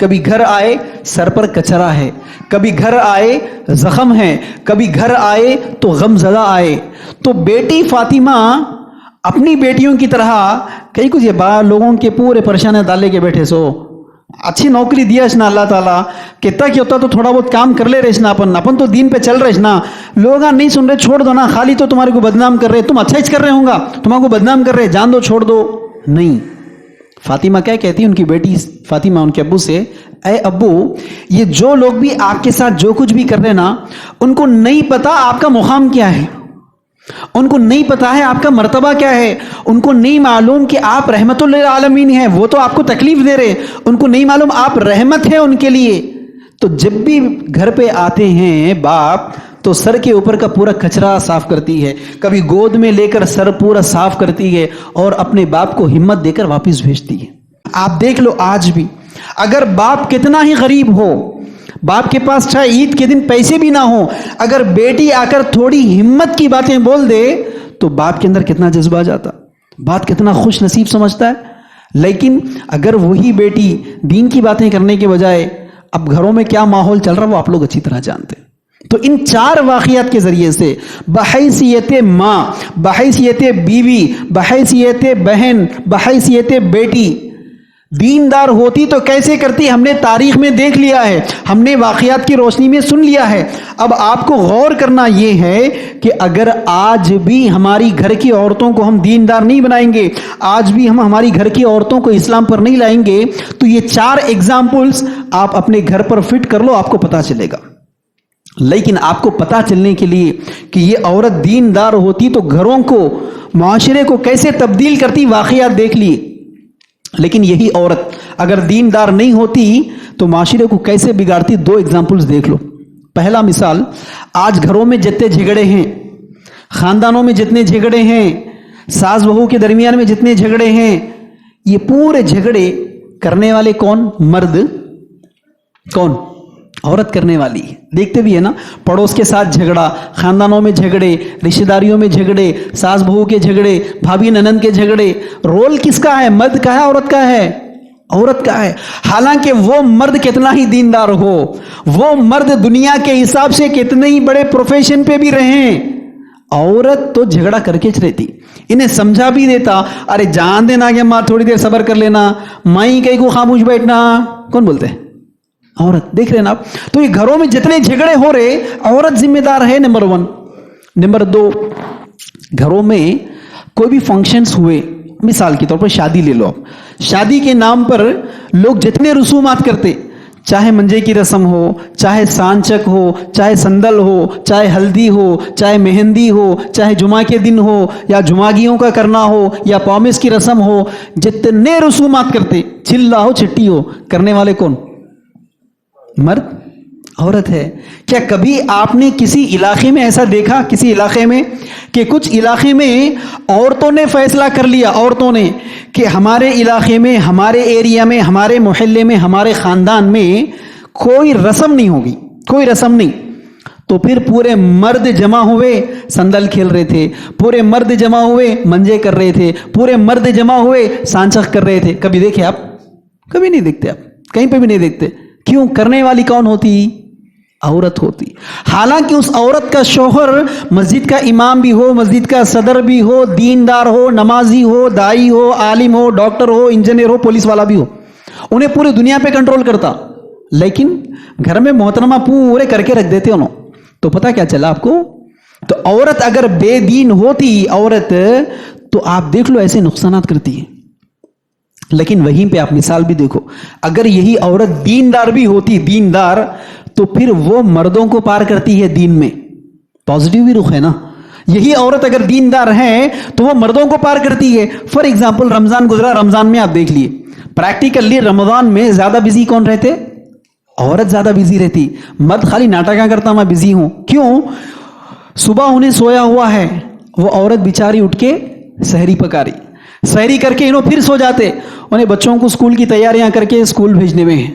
کبھی گھر آئے سر پر کچرا ہے، کبھی گھر آئے زخم ہے، کبھی گھر آئے تو غم زدہ آئے. تو بیٹی فاطمہ اپنی بیٹیوں کی طرح کئی کچھ یہ لوگوں کے پورے پریشان ڈالے کے بیٹھے سو اچھی نوکری دیا نا اللہ تعالیٰ کتنا کیا ہوتا تو تھوڑا بہت کام کر لے رہے نا اپن تو دین پہ چل رہے نا. لوگ نہیں سن رہے چھوڑ دو نا، خالی تو تمہارے کو بدنام کر رہے، تم اچھا ہی کر رہے ہوں گا تمہارے کو بدنام کر رہے، جان دو چھوڑ دو. نہیں، فاطمہ کیا کہتی ان کی بیٹی فاطمہ ان کے ابو سے، اے ابو یہ جو لوگ بھی آپ کے ساتھ جو کچھ بھی کر رہے نا ان کو نہیں پتا آپ کا مقام کیا ہے، ان کو نہیں پتا ہے آپ کا مرتبہ کیا ہے، ان کو نہیں معلوم کہ آپ رحمت للعالمین ہیں. وہ تو آپ کو تکلیف دے رہے، ان کو نہیں معلوم آپ رحمت ہیں ان کے لیے. تو جب بھی گھر پہ آتے ہیں باپ تو سر کے اوپر کا پورا کچرا صاف کرتی ہے، کبھی گود میں لے کر سر پورا صاف کرتی ہے اور اپنے باپ کو ہمت دے کر واپس بھیجتی ہے. آپ دیکھ لو آج بھی اگر باپ کتنا ہی غریب ہو، باپ کے پاس چاہے عید کے دن پیسے بھی نہ ہوں، اگر بیٹی آ کر تھوڑی ہمت کی باتیں بول دے تو باپ کے اندر کتنا جذبہ جاتا، باپ کتنا خوش نصیب سمجھتا ہے. لیکن اگر وہی بیٹی دین کی باتیں کرنے کے بجائے اب گھروں میں کیا ماحول چل رہا وہ آپ لوگ اچھی طرح جانتے ہیں. تو ان 4 واقعات کے ذریعے سے بحیثیت ماں، بحیثیت بیوی، بحیثیت بہن، بحیثیت بیٹی دیندار ہوتی تو کیسے کرتی ہم نے تاریخ میں دیکھ لیا ہے، ہم نے واقعات کی روشنی میں سن لیا ہے. اب آپ کو غور کرنا یہ ہے کہ اگر آج بھی ہماری گھر کی عورتوں کو ہم دیندار نہیں بنائیں گے، آج بھی ہم ہماری گھر کی عورتوں کو اسلام پر نہیں لائیں گے تو یہ 4 ایگزامپلز آپ اپنے گھر پر فٹ کر لو، آپ کو پتا چلے گا. لیکن آپ کو پتا چلنے کے لیے کہ یہ عورت دیندار ہوتی تو گھروں کو، معاشرے کو کیسے تبدیل کرتی واقعات دیکھ لیے. لیکن یہی عورت اگر دیندار نہیں ہوتی تو معاشرے کو کیسے بگاڑتی 2 ایگزامپلز دیکھ لو. پہلا مثال، آج گھروں میں جتنے جھگڑے ہیں، خاندانوں میں جتنے جھگڑے ہیں، ساس بہو کے درمیان میں جتنے جھگڑے ہیں، یہ پورے جھگڑے کرنے والے کون؟ مرد. کون؟ عورت کرنے والی. دیکھتے بھی ہے نا، پڑوس کے ساتھ جھگڑا، خاندانوں میں جھگڑے، رشتہ داریوں میں جھگڑے، ساس بہو کے جھگڑے، بھابھی ننند کے جھگڑے. رول کس کا ہے؟ مرد کا ہے عورت کا ہے؟ عورت کا ہے. حالانکہ وہ مرد کتنا ہی دیندار ہو، وہ مرد دنیا کے حساب سے کتنے ہی بڑے پروفیشن پہ بھی رہیں، عورت تو جھگڑا کر کے رہتی. انہیں سمجھا بھی دیتا، ارے جان دینا کہ ماں تھوڑی دیر صبر کر لینا، مائی کہیں کو خاموش بیٹھنا. کون بولتے ہیں؟ عورت. دیکھ رہے نا آپ. تو یہ گھروں میں جتنے جھگڑے ہو رہے عورت ذمہ دار ہے، نمبر 1. نمبر 2، گھروں میں کوئی بھی فنکشنز ہوئے، مثال کے طور پر شادی لے لو. شادی کے نام پر لوگ جتنے رسومات کرتے، چاہے منجے کی رسم ہو، چاہے سانچک ہو، چاہے سندل ہو، چاہے ہلدی ہو، چاہے مہندی ہو، چاہے جمعہ کے دن ہو یا جمعگیوں کا کرنا ہو یا پرومس کی رسم ہو، جتنے رسومات کرتے، چلہ ہو چھٹی ہو، کرنے والے کون؟ مرد. عورت ہے. کیا کبھی آپ نے کسی علاقے میں ایسا دیکھا، کسی علاقے میں کہ کچھ علاقے میں عورتوں نے فیصلہ کر لیا، عورتوں نے، کہ ہمارے علاقے میں، ہمارے ایریا میں، ہمارے محلے میں، ہمارے خاندان میں کوئی رسم نہیں ہوگی، کوئی رسم نہیں. تو پھر پورے مرد جمع ہوئے سندل کھیل رہے تھے، پورے مرد جمع ہوئے منجے کر رہے تھے، پورے مرد جمع ہوئے سانچک کر رہے تھے. کبھی دیکھے آپ؟ کبھی نہیں دیکھتے. آپ کہیں پہ بھی نہیں دیکھتے. کیوں؟ کرنے والی کون ہوتی؟ عورت ہوتی. حالانکہ اس عورت کا شوہر مسجد کا امام بھی ہو، مسجد کا صدر بھی ہو، دیندار ہو، نمازی ہو، دائی ہو، عالم ہو، ڈاکٹر ہو، انجینئر ہو، پولیس والا بھی ہو، انہیں پوری دنیا پہ کنٹرول کرتا. لیکن گھر میں محترمہ پورے کر کے رکھ دیتے انہوں. تو پتہ کیا چلا آپ کو؟ تو عورت اگر بے دین ہوتی عورت تو آپ دیکھ لو ایسے نقصانات کرتی ہے. لیکن وہیں پہ آپ مثال بھی دیکھو، اگر یہی عورت دیندار بھی ہوتی، دیندار، تو پھر وہ مردوں کو پار کرتی ہے دین میں. پازیٹیو بھی رخ ہے نا. یہی عورت اگر دیندار ہے تو وہ مردوں کو پار کرتی ہے. فار ایگزامپل رمضان گزرا، رمضان میں آپ دیکھ لیے پریکٹیکلی رمضان میں زیادہ بزی کون رہتے؟ عورت زیادہ بزی رہتی. مرد خالی ناٹکاں کرتا میں بزی ہوں. کیوں؟ صبح انہیں سویا ہوا ہے، وہ عورت بیچاری اٹھ کے سحری پکا رہی، سحری کر کے انہوں پھر سو جاتے، انہیں بچوں کو اسکول کی تیاریاں کر کے اسکول بھیجنے میں ہیں.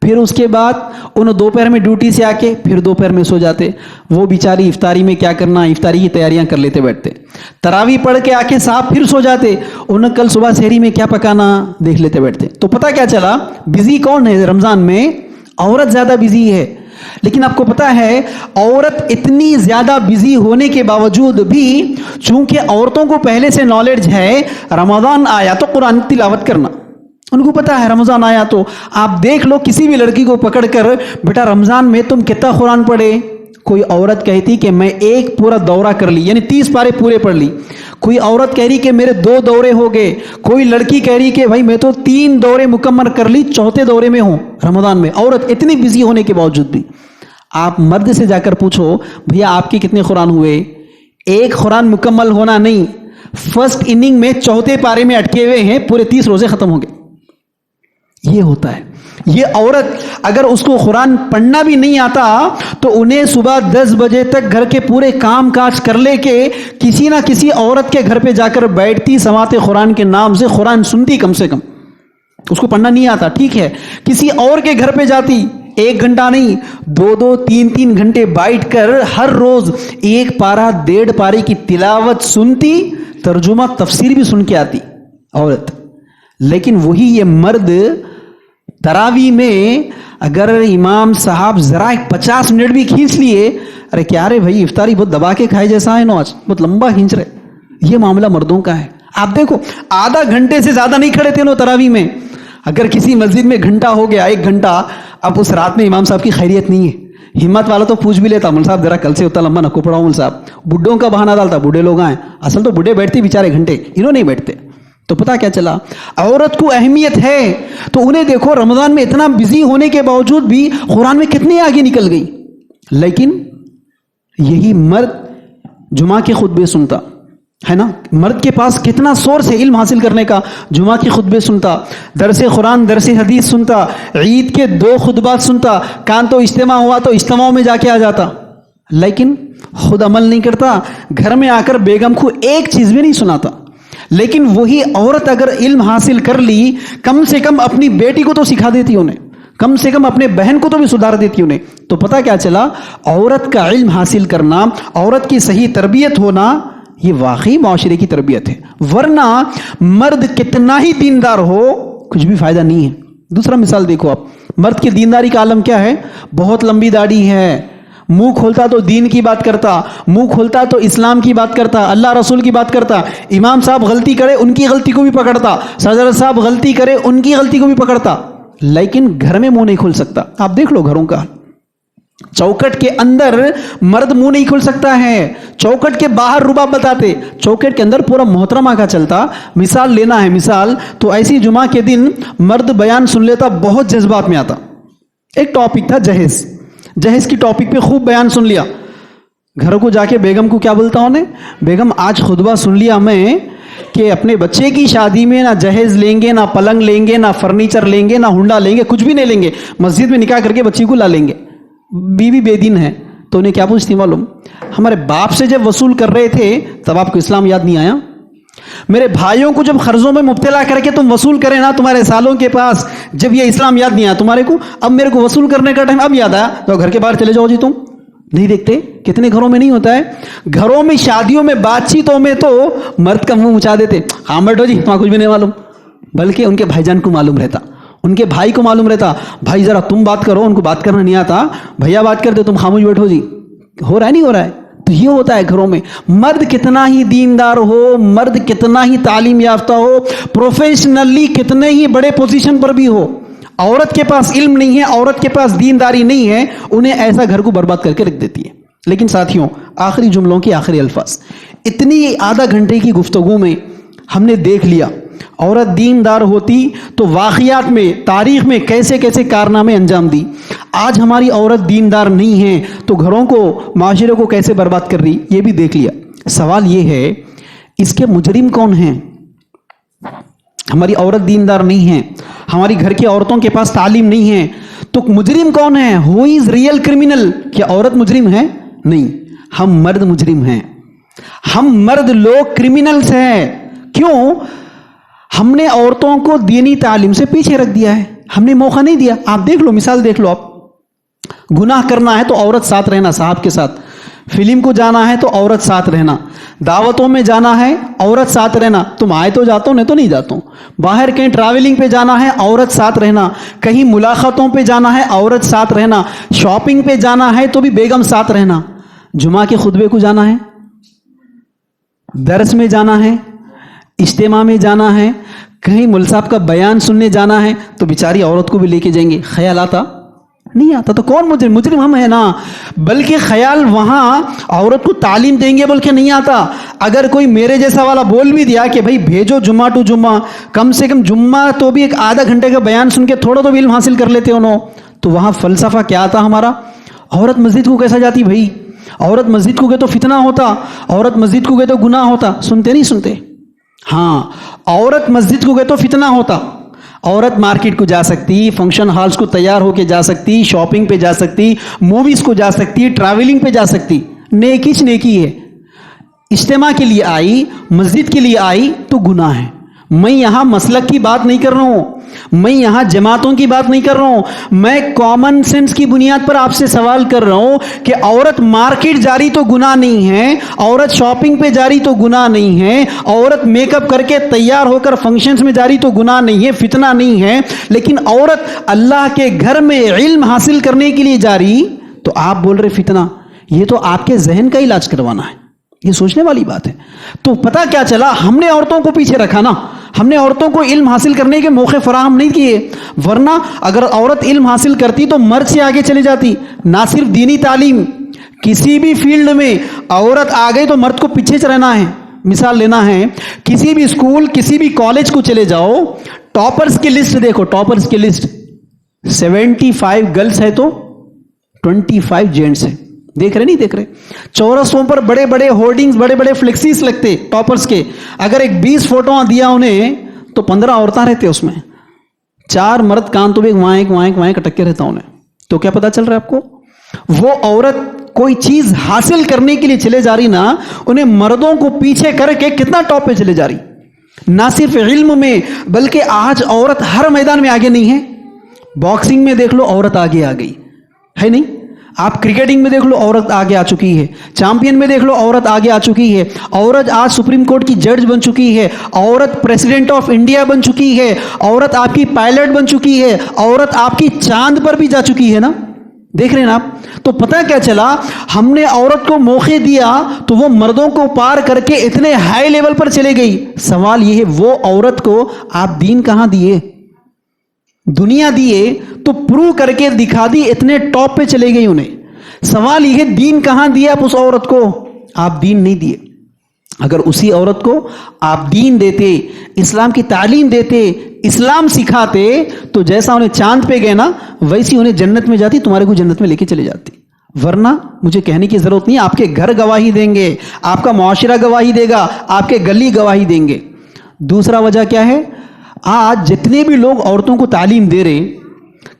پھر اس کے بعد انہوں دوپہر میں ڈیوٹی سے آ کے پھر دوپہر میں سو جاتے. وہ بیچاری افطاری میں کیا کرنا، افطاری کی تیاریاں کر لیتے بیٹھتے. تراویح پڑھ کے آ کے صاحب پھر سو جاتے، انہیں کل صبح سحری میں کیا پکانا دیکھ لیتے بیٹھتے. تو پتہ کیا چلا، بزی کون ہے رمضان میں؟ عورت زیادہ بزی ہے. لیکن آپ کو پتا ہے عورت اتنی زیادہ بزی ہونے کے باوجود بھی چونکہ عورتوں کو پہلے سے نالج ہے رمضان آیا تو قرآن تلاوت کرنا. ان کو پتا ہے رمضان آیا تو آپ دیکھ لو کسی بھی لڑکی کو پکڑ کر، بیٹا رمضان میں تم کتنا قرآن پڑھے؟ کوئی عورت کہتی کہ میں ایک پورا دورہ کر لی، یعنی 30 پارے پورے پڑھ لی. کوئی عورت کہہ رہی کہ میرے 2 دورے ہو گئے. کوئی لڑکی کہہ رہی کہ بھائی میں تو 3 دورے مکمل کر لی، 4تھے دورے میں ہوں رمضان میں. عورت اتنی بزی ہونے کے باوجود بھی. آپ مرد سے جا کر پوچھو بھیا آپ کے کتنے قرآن ہوئے؟ ایک قرآن مکمل ہونا نہیں، فرسٹ اننگ میں 4تھے پارے میں اٹکے ہوئے ہیں، پورے 30 روزے ختم ہو گئے. یہ ہوتا ہے. یہ عورت اگر اس کو قرآن پڑھنا بھی نہیں آتا تو انہیں صبح 10 بجے تک گھر کے پورے کام کاج کر لے کے کسی نہ کسی عورت کے گھر پہ جا کر بیٹھتی، سماعت قرآن کے نام سے قرآن سنتی. کم سے کم اس کو پڑھنا نہیں آتا ٹھیک ہے، کسی اور کے گھر پہ جاتی، 1 گھنٹہ نہیں 2 3 گھنٹے بیٹھ کر ہر روز 1 پارہ 1.5 پارے کی تلاوت سنتی، ترجمہ تفسیر بھی سن کے آتی عورت. لیکن وہی یہ مرد تراویح میں اگر امام صاحب ذرا 50 منٹ بھی کھینچ لیے، ارے کیا رے بھائی افطاری بہت دبا کے کھائے جیسا ہے نا، آج بہت لمبا کھینچ رہے. یہ معاملہ مردوں کا ہے. آپ دیکھو آدھا گھنٹے سے زیادہ نہیں کھڑے تھے نا تراویح میں. اگر کسی مسجد میں گھنٹہ ہو گیا 1 گھنٹہ، اب اس رات میں امام صاحب کی خیریت نہیں ہے، ہمت والا تو پوچھ بھی لیتا مول صاحب ذرا کل سے اتنا لمبا نہ کو پڑھاؤ مول صاحب. بڈھوں کا بہانہ ڈالتا، بوڑھے لوگ آئیں، اصل تو بوڑھے بیٹھتے بیچارے گھنٹے، انہوں نہیں بیٹھتے. تو پتا کیا چلا، عورت کو اہمیت ہے. تو انہیں دیکھو رمضان میں اتنا بزی ہونے کے باوجود بھی قرآن میں کتنے آگے نکل گئی. لیکن یہی مرد جمعہ کے خطبے سنتا ہے نا، مرد کے پاس کتنا سورس ہے علم حاصل کرنے کا. جمعہ کے خطبے سنتا، درس قرآن درس حدیث سنتا، عید کے 2 خطبات سنتا، کان تو اجتماع ہوا تو اجتماعوں میں جا کے آ جاتا. لیکن خود عمل نہیں کرتا، گھر میں آ کر بیگم کو ایک چیز بھی نہیں سناتا. لیکن وہی عورت اگر علم حاصل کر لی، کم سے کم اپنی بیٹی کو تو سکھا دیتی انہیں، کم سے کم اپنے بہن کو تو بھی سدھار دیتی انہیں. تو پتہ کیا چلا، عورت کا علم حاصل کرنا، عورت کی صحیح تربیت ہونا، یہ واقعی معاشرے کی تربیت ہے. ورنہ مرد کتنا ہی دیندار ہو کچھ بھی فائدہ نہیں ہے. دوسرا مثال دیکھو آپ، مرد کی دینداری کا عالم کیا ہے؟ بہت لمبی داڑھی ہے، منہ کھولتا تو دین کی بات کرتا، منہ کھولتا تو اسلام کی بات کرتا، اللہ رسول کی بات کرتا. امام صاحب غلطی کرے ان کی غلطی کو بھی پکڑتا، صدر صاحب غلطی کرے ان کی غلطی کو بھی پکڑتا. لیکن گھر میں منہ نہیں کھول سکتا. آپ دیکھ لو گھروں کا، چوکٹ کے اندر مرد منہ نہیں کھول سکتا ہے، چوکٹ کے باہر رباب بتاتے، چوکٹ کے اندر پورا محترمہ کا چلتا. مثال لینا ہے مثال تو ایسی جمعہ کے دن مرد بیان سن لیتا، بہت جذبات میں آتا. ایک ٹاپک تھا جہیز، جہیز کی ٹاپک پہ خوب بیان سن لیا. گھروں کو جا کے بیگم کو کیا بولتا ہوں نے، بیگم آج خطبہ سن لیا میں کہ اپنے بچے کی شادی میں نہ جہیز لیں گے، نہ پلنگ لیں گے، نہ فرنیچر لیں گے، نہ ہنڈا لیں گے، کچھ بھی نہیں لیں گے، مسجد میں نکاح کر کے بچی کو لا لیں گے. بیوی بے دین ہے تو انہیں کیا پوچھتی معلوم، ہمارے باپ سے جب وصول کر رہے تھے تب آپ کو اسلام یاد نہیں آیا؟ میرے بھائیوں کو جب قرضوں میں مبتلا کر کے تم وصول کرے نا تمہارے سالوں کے پاس، جب یہ اسلام یاد نہیں آیا تمہارے کو، اب میرے کو وصول کرنے کا ٹائم اب یاد آیا تو گھر کے باہر چلے جاؤ جی. تم نہیں دیکھتے کتنے گھروں میں نہیں ہوتا ہے؟ گھروں میں شادیوں میں بات چیتوں میں تو مرد کا منہ اچا دیتے، ہاں بیٹھو جی تمہیں کچھ بھی نہیں معلوم. بلکہ ان کے بھائی جان کو معلوم رہتا، ان کے بھائی کو معلوم رہتا، بھائی ذرا تم بات کرو، ان کو بات کرنا نہیں آتا، بھیا بات کرتے تم خاموش بیٹھو جی. ہو رہا ہے نہیں ہو رہا ہے؟ تو یہ ہوتا ہے گھروں میں. مرد کتنا ہی دیندار ہو، مرد کتنا ہی تعلیم یافتہ ہو، پروفیشنلی کتنے ہی بڑے پوزیشن پر بھی ہو، عورت کے پاس علم نہیں ہے، عورت کے پاس دینداری نہیں ہے، انہیں ایسا گھر کو برباد کر کے رکھ دیتی ہے. لیکن ساتھیوں، آخری جملوں کے آخری الفاظ، اتنی آدھا گھنٹے کی گفتگو میں ہم نے دیکھ لیا عورت دیندار ہوتی تو واقعات میں تاریخ میں کیسے کیسے کارنامے انجام دی. آج ہماری عورت دیندار نہیں ہے تو گھروں کو معاشرے کو کیسے برباد کر رہی یہ بھی دیکھ لیا. سوال یہ ہے اس کے مجرم کون ہیں؟ ہماری عورت دیندار نہیں ہے، ہماری گھر کی عورتوں کے پاس تعلیم نہیں ہے تو مجرم کون ہے؟ ہو از ریئل کرمنل؟ کیا عورت مجرم ہے؟ نہیں، ہم مرد مجرم ہیں، ہم مرد لوگ کرمنلز ہیں. کیوں؟ ہم نے عورتوں کو دینی تعلیم سے پیچھے رکھ دیا ہے. ہم نے موقع نہیں دیا. آپ دیکھ لو, مثال دیکھ لو آپ. گناہ کرنا ہے تو عورت ساتھ رہنا, صاحب کے ساتھ. فلم کو جانا ہے تو عورت ساتھ رہنا. دعوتوں میں جانا ہے عورت ساتھ رہنا. تم آئے تو جاتا ہوں, نہیں تو نہیں جاتا ہوں. باہر کہیں ٹریولنگ پہ جانا ہے عورت ساتھ رہنا. کہیں ملاقاتوں پہ جانا ہے عورت ساتھ رہنا. شاپنگ پہ جانا ہے تو بھی بیگم ساتھ رہنا. جمعہ کے خطبے کو جانا ہے, درس میں جانا ہے, اجتماع میں جانا ہے, کہیں مول صاحب کا بیان سننے جانا ہے تو بیچاری عورت کو بھی لے کے جائیں گے. خیال آتا نہیں آتا. تو کون مجرم؟ مجرم ہم ہیں نا. بلکہ خیال وہاں عورت کو تعلیم دیں گے بلکہ نہیں آتا. اگر کوئی میرے جیسا والا بول بھی دیا کہ بھائی بھیجو جمعہ ٹو جمعہ, کم سے کم جمعہ تو بھی ایک آدھا گھنٹے کا بیان سن کے تھوڑا تو بھی علم حاصل کر لیتے انہوں, تو وہاں فلسفہ کیا آتا ہمارا؟ عورت مسجد کو کیسا جاتی بھائی؟ عورت مسجد کو گئے تو فتنہ ہوتا, عورت مسجد کو گئے تو گناہ ہوتا. سنتے نہیں سنتے؟ ہاں, عورت مسجد کو گئے تو فتنہ ہوتا. عورت مارکیٹ کو جا سکتی, فنکشن ہالز کو تیار ہو کے جا سکتی, شاپنگ پہ جا سکتی, موویز کو جا سکتی, ٹریولنگ پہ جا سکتی. نیکیچ نیکی ہے. اجتماع کے لیے آئی, مسجد کے لیے آئی تو گناہ ہے. میں یہاں مسلک کی بات نہیں کر رہا ہوں, میں یہاں جماعتوں کی بات نہیں کر رہا ہوں. میں کامن سینس کی بنیاد پر آپ سے سوال کر رہا ہوں کہ عورت مارکیٹ جا رہی تو گناہ نہیں ہے, عورت شاپنگ پہ جا رہی تو گناہ نہیں ہے, عورت میک اپ کر کے تیار ہو کر فنکشنز میں جا رہی تو گناہ نہیں ہے, فتنہ نہیں ہے. لیکن عورت اللہ کے گھر میں علم حاصل کرنے کے لیے جا رہی تو آپ بول رہے فتنہ. یہ تو آپ کے ذہن کا علاج کروانا ہے, یہ سوچنے والی بات ہے. تو پتہ کیا چلا, ہم نے عورتوں کو پیچھے رکھا نا. ہم نے عورتوں کو علم حاصل کرنے کے موقع فراہم نہیں کیے. ورنہ اگر عورت علم حاصل کرتی تو مرد سے آگے چلے جاتی. نہ صرف دینی تعلیم, کسی بھی فیلڈ میں عورت آ گئی تو مرد کو پیچھے رہنا ہے. مثال لینا ہے, کسی بھی اسکول, کسی بھی کالج کو چلے جاؤ, ٹاپرز کی لسٹ دیکھو. ٹاپرز کی لسٹ 75 گرلز ہے تو 25 جینٹس ہیں. دیکھ رہے نہیں دیکھ رہے؟ چورسوں پر بڑے بڑے ہورڈنگز, بڑے بڑے فلیکسیز لگتے ٹاپرز کے. اگر ایک 20 فوٹو دیا انہیں تو 15 عورتیں رہتے اس میں, 4 مرد کان تو بھی وائیں کٹکے رہتا انہیں. تو کیا پتا چل رہا ہے آپ کو؟ وہ عورت کوئی چیز حاصل کرنے کے لیے چلے جا رہی نا, انہیں مردوں کو پیچھے کر کے کتنا ٹاپ پہ چلے جا رہی. نہ صرف علم میں بلکہ آج عورت ہر میدان میں آگے نہیں ہے. باکسنگ میں دیکھ لو عورت آگے آ گئی ہے نہیں؟ آپ کرکٹنگ میں دیکھ لو عورت آگے آ چکی ہے. چیمپئن میں دیکھ لو عورت آگے آ چکی ہے. عورت آج سپریم کورٹ کی جج بن چکی ہے. عورت پریزیڈنٹ آف انڈیا بن چکی ہے. عورت آپ کی پائلٹ بن چکی ہے. عورت آپ کی چاند پر بھی جا چکی ہے نا. دیکھ رہے ہیں نا آپ؟ تو پتہ کیا چلا, ہم نے عورت کو موقع دیا تو وہ مردوں کو پار کر کے اتنے ہائی لیول پر چلے گئی. سوال یہ ہے, وہ عورت کو آپ دین کہاں دیے؟ دنیا دیے تو پروو کر کے دکھا دی, اتنے ٹاپ پہ چلے گئی انہیں. سوال یہ ہے دین کہاں دیا آپ اس عورت کو؟ آپ دین نہیں دیے. اگر اسی عورت کو آپ دین دیتے, اسلام کی تعلیم دیتے, اسلام سکھاتے, تو جیسا انہیں چاند پہ گئے نا ویسی انہیں جنت میں جاتی, تمہارے کو جنت میں لے کے چلے جاتی. ورنہ مجھے کہنے کی ضرورت نہیں, آپ کے گھر گواہی دیں گے, آپ کا معاشرہ گواہی دے گا, آپ کے گلی گواہی دیں گے. دوسرا وجہ کیا ہے؟ آج جتنے بھی لوگ عورتوں کو تعلیم دے رہے,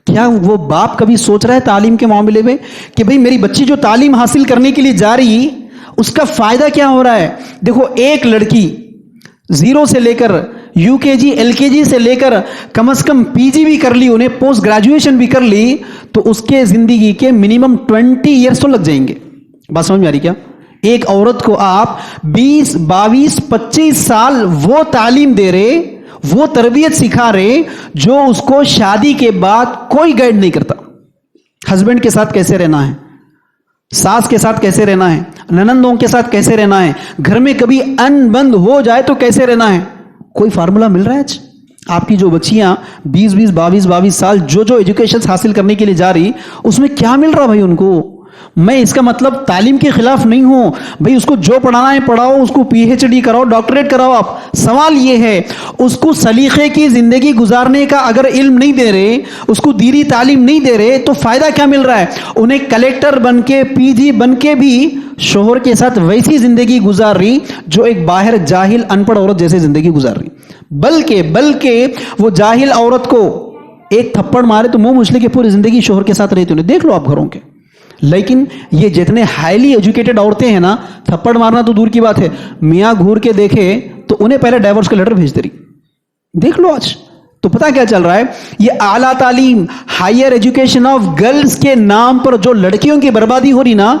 کیا وہ باپ کبھی سوچ رہا ہے تعلیم کے معاملے میں کہ بھئی میری بچی جو تعلیم حاصل کرنے کے لیے جا رہی اس کا فائدہ کیا ہو رہا ہے؟ دیکھو, ایک لڑکی 0 سے لے کر UKG LKG سے لے کر کم از کم PG بھی کر لی, انہیں پوسٹ گریجویشن بھی کر لی, تو اس کے زندگی کے منیمم 20 ایئرس تو لگ جائیں گے. بات سمجھ میں آ رہی کیا؟ ایک عورت کو آپ 20 22 25 سال وہ تعلیم دے رہے, وہ تربیت سکھا رہے جو اس کو شادی کے بعد کوئی گائیڈ نہیں کرتا. ہسبینڈ کے ساتھ کیسے رہنا ہے, ساس کے ساتھ کیسے رہنا ہے, ننندوں کے ساتھ کیسے رہنا ہے, گھر میں کبھی ان بند ہو جائے تو کیسے رہنا ہے, کوئی فارمولا مل رہا ہے آج؟ آپ کی جو بچیاں 20 22 سال جو ایجوکیشن حاصل کرنے کے لیے جا رہی, اس میں کیا مل رہا بھائی ان کو؟ میں اس کا مطلب تعلیم کے خلاف نہیں ہوں بھائی, اس کو جو پڑھانا ہے پڑھاؤ, اس کو PhD کراؤ, ڈاکٹریٹ کراؤ آپ. سوال یہ ہے, اس کو سلیقے کی زندگی گزارنے کا اگر علم نہیں دے رہے, اس کو دینی تعلیم نہیں دے رہے, تو فائدہ کیا مل رہا ہے؟ انہیں کلیکٹر بن کے PG بن کے بھی شوہر کے ساتھ ویسی زندگی گزار رہی جو ایک باہر جاہل ان پڑھ عورت جیسے زندگی گزار رہی. بلکہ وہ جاہل عورت کو ایک تھپڑ مارے تو منہ مچھلی کے پوری زندگی شوہر کے ساتھ رہتی. انہیں دیکھ لو آپ گھروں کے. لیکن یہ جتنے ہائیلی ایجوکیٹڈ عورتیں ہیں نا, تھپڑ مارنا تو دور کی بات ہے, میاں گھور کے دیکھے تو انہیں پہلے ڈائیورس کا لیٹر بھیج دے رہی. دیکھ لو آج تو پتہ کیا چل رہا ہے؟ یہ اعلیٰ تعلیم، ہائر ایجوکیشن آف گرلز کے نام پر جو لڑکیوں کی بربادی ہو رہی نا،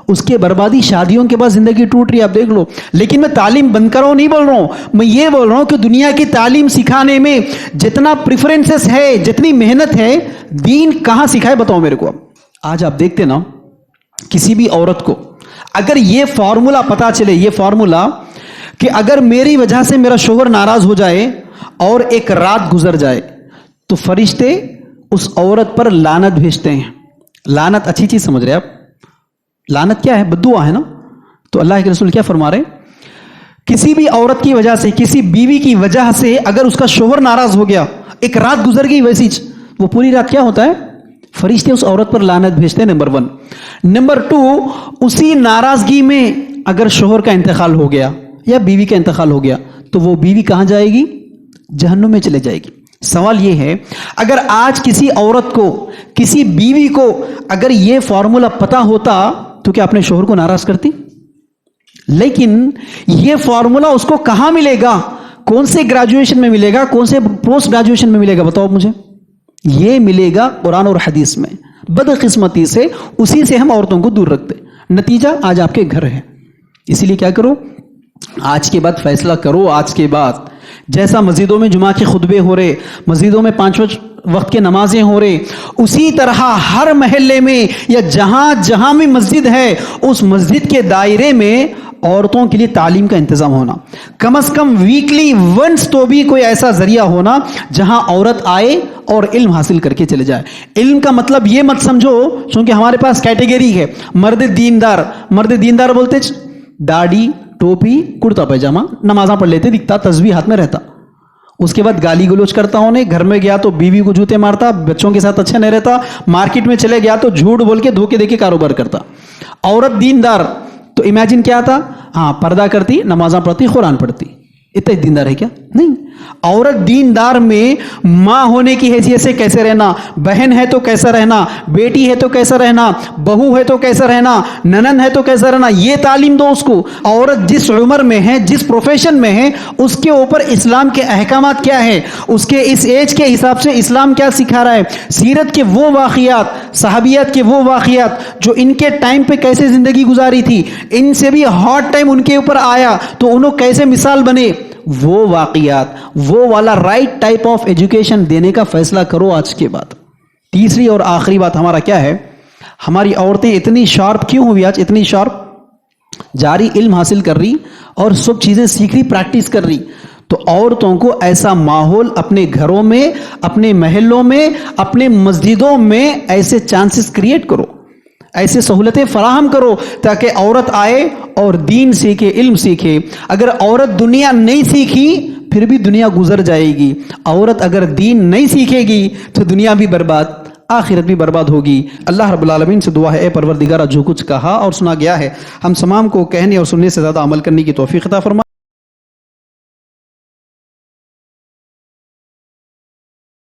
اس کے بربادی شادیوں کے بعد زندگی ٹوٹ رہی ہے، آپ دیکھ لو. لیکن میں تعلیم بند کرو نہیں بول رہا ہوں، میں یہ بول رہا ہوں کہ دنیا کی تعلیم سکھانے میں جتنا پریفرنسز ہے، جتنی محنت ہے، دین کہاں سکھائے بتاؤ میرے کو. آج آپ دیکھتے نا کسی بھی عورت کو اگر یہ فارمولا پتا چلے، یہ فارمولا کہ اگر میری وجہ سے میرا شوہر ناراض ہو جائے اور ایک رات گزر جائے تو فرشتے اس عورت پر لعنت بھیجتے ہیں. لعنت اچھی چیز سمجھ رہے آپ؟ لعنت کیا ہے؟ بددعا ہے نا. تو اللہ کے رسول کیا فرما رہے؟ کسی بھی عورت کی وجہ سے، کسی بیوی کی وجہ سے اگر اس کا شوہر ناراض ہو گیا، ایک رات گزر گئی ویسی، وہ پوری رات کیا ہوتا ہے؟ فرشتے اس عورت پر لعنت بھیجتے ہیں. نمبر 1. نمبر 2، اسی ناراضگی میں اگر شوہر کا انتقال ہو گیا یا بیوی کا انتقال ہو گیا تو وہ بیوی کہاں جائے گی؟ جہنم میں چلے جائے گی. سوال یہ ہے، اگر آج کسی عورت کو، کسی بیوی کو اگر یہ فارمولا پتا ہوتا تو کیا اپنے شوہر کو ناراض کرتی؟ لیکن یہ فارمولا اس کو کہاں ملے گا؟ کون سے گریجویشن میں ملے گا؟ کون سے پوسٹ گریجویشن میں ملے گا؟ بتاؤ مجھے. یہ ملے گا قرآن اور حدیث میں. بدقسمتی سے اسی سے ہم عورتوں کو دور رکھتے. نتیجہ آج آپ کے گھر ہے. اسی لیے کیا کرو؟ آج کے بعد فیصلہ کرو. آج کے بعد جیسا مسجدوں میں جمعہ کے خطبے ہو رہے، مسجدوں میں 5 وقت کے نمازیں ہو رہے، اسی طرح ہر محلے میں یا جہاں جہاں بھی مسجد ہے اس مسجد کے دائرے میں عورتوں کے لیے تعلیم کا انتظام ہونا. کم از کم ویکلی ونس تو بھی کوئی ایسا ذریعہ ہونا جہاں عورت آئے اور علم حاصل کر کے چلے جائے. علم کا مطلب یہ مت سمجھو، چونکہ ہمارے پاس کیٹیگری ہے مرد دیندار. مرد دیندار بولتے داڑھی، ٹوپی، کرتا پیجامہ، نمازاں پڑھ لیتے، دکھتا، تسبیح ہاتھ میں رہتا. اس کے بعد گالی گلوچ کرتا ہونے، گھر میں گیا تو بیوی کو جوتے مارتا، بچوں کے ساتھ اچھا نہیں رہتا، مارکیٹ میں چلے گیا تو جھوٹ بول کے دھوکے دے کے کاروبار کرتا. عورت دیندار تو امیجن کیا تھا؟ ہاں، پردہ کرتی، نمازاں پڑھتی، قرآن پڑھتی. اتنا دیندار ہے کیا؟ نہیں. عورت دیندار میں ماں ہونے کی حیثیت سے کیسے رہنا، بہن ہے تو کیسا رہنا، بیٹی ہے تو کیسا رہنا، بہو ہے تو کیسا رہنا، ننن ہے تو کیسا رہنا، یہ تعلیم دو اس کو. عورت جس عمر میں ہے، جس پروفیشن میں ہے، اس کے اوپر اسلام کے احکامات کیا ہے، اس کے اس ایج کے حساب سے اسلام کیا سکھا رہا ہے، سیرت کے وہ واقعات، صحابیات کے وہ واقعات جو ان کے ٹائم پہ کیسے زندگی گزاری تھی، ان سے بھی ہارڈ ٹائم ان کے اوپر آیا تو انہوں کیسے مثال بنے، وہ واقعات، وہ والا رائٹ ٹائپ آف ایجوکیشن دینے کا فیصلہ کرو آج کے بعد. تیسری اور آخری بات ہمارا کیا ہے؟ ہماری عورتیں اتنی شارپ کیوں ہوئی آج؟ اتنی شارپ، جاری علم حاصل کر رہی اور سب چیزیں سیکھ رہی، پریکٹس کر رہی. تو عورتوں کو ایسا ماحول اپنے گھروں میں، اپنے محلوں میں، اپنے مسجدوں میں ایسے چانسز کریٹ کرو، ایسے سہولتیں فراہم کرو تاکہ عورت آئے اور دین سیکھے، علم سیکھے. اگر عورت دنیا نہیں سیکھی پھر بھی دنیا گزر جائے گی. عورت اگر دین نہیں سیکھے گی تو دنیا بھی برباد، آخرت بھی برباد ہوگی. اللہ رب العالمین سے دعا ہے، اے پروردگارہ جو کچھ کہا اور سنا گیا ہے ہم تمام کو کہنے اور سننے سے زیادہ عمل کرنے کی توفیق عطا فرما.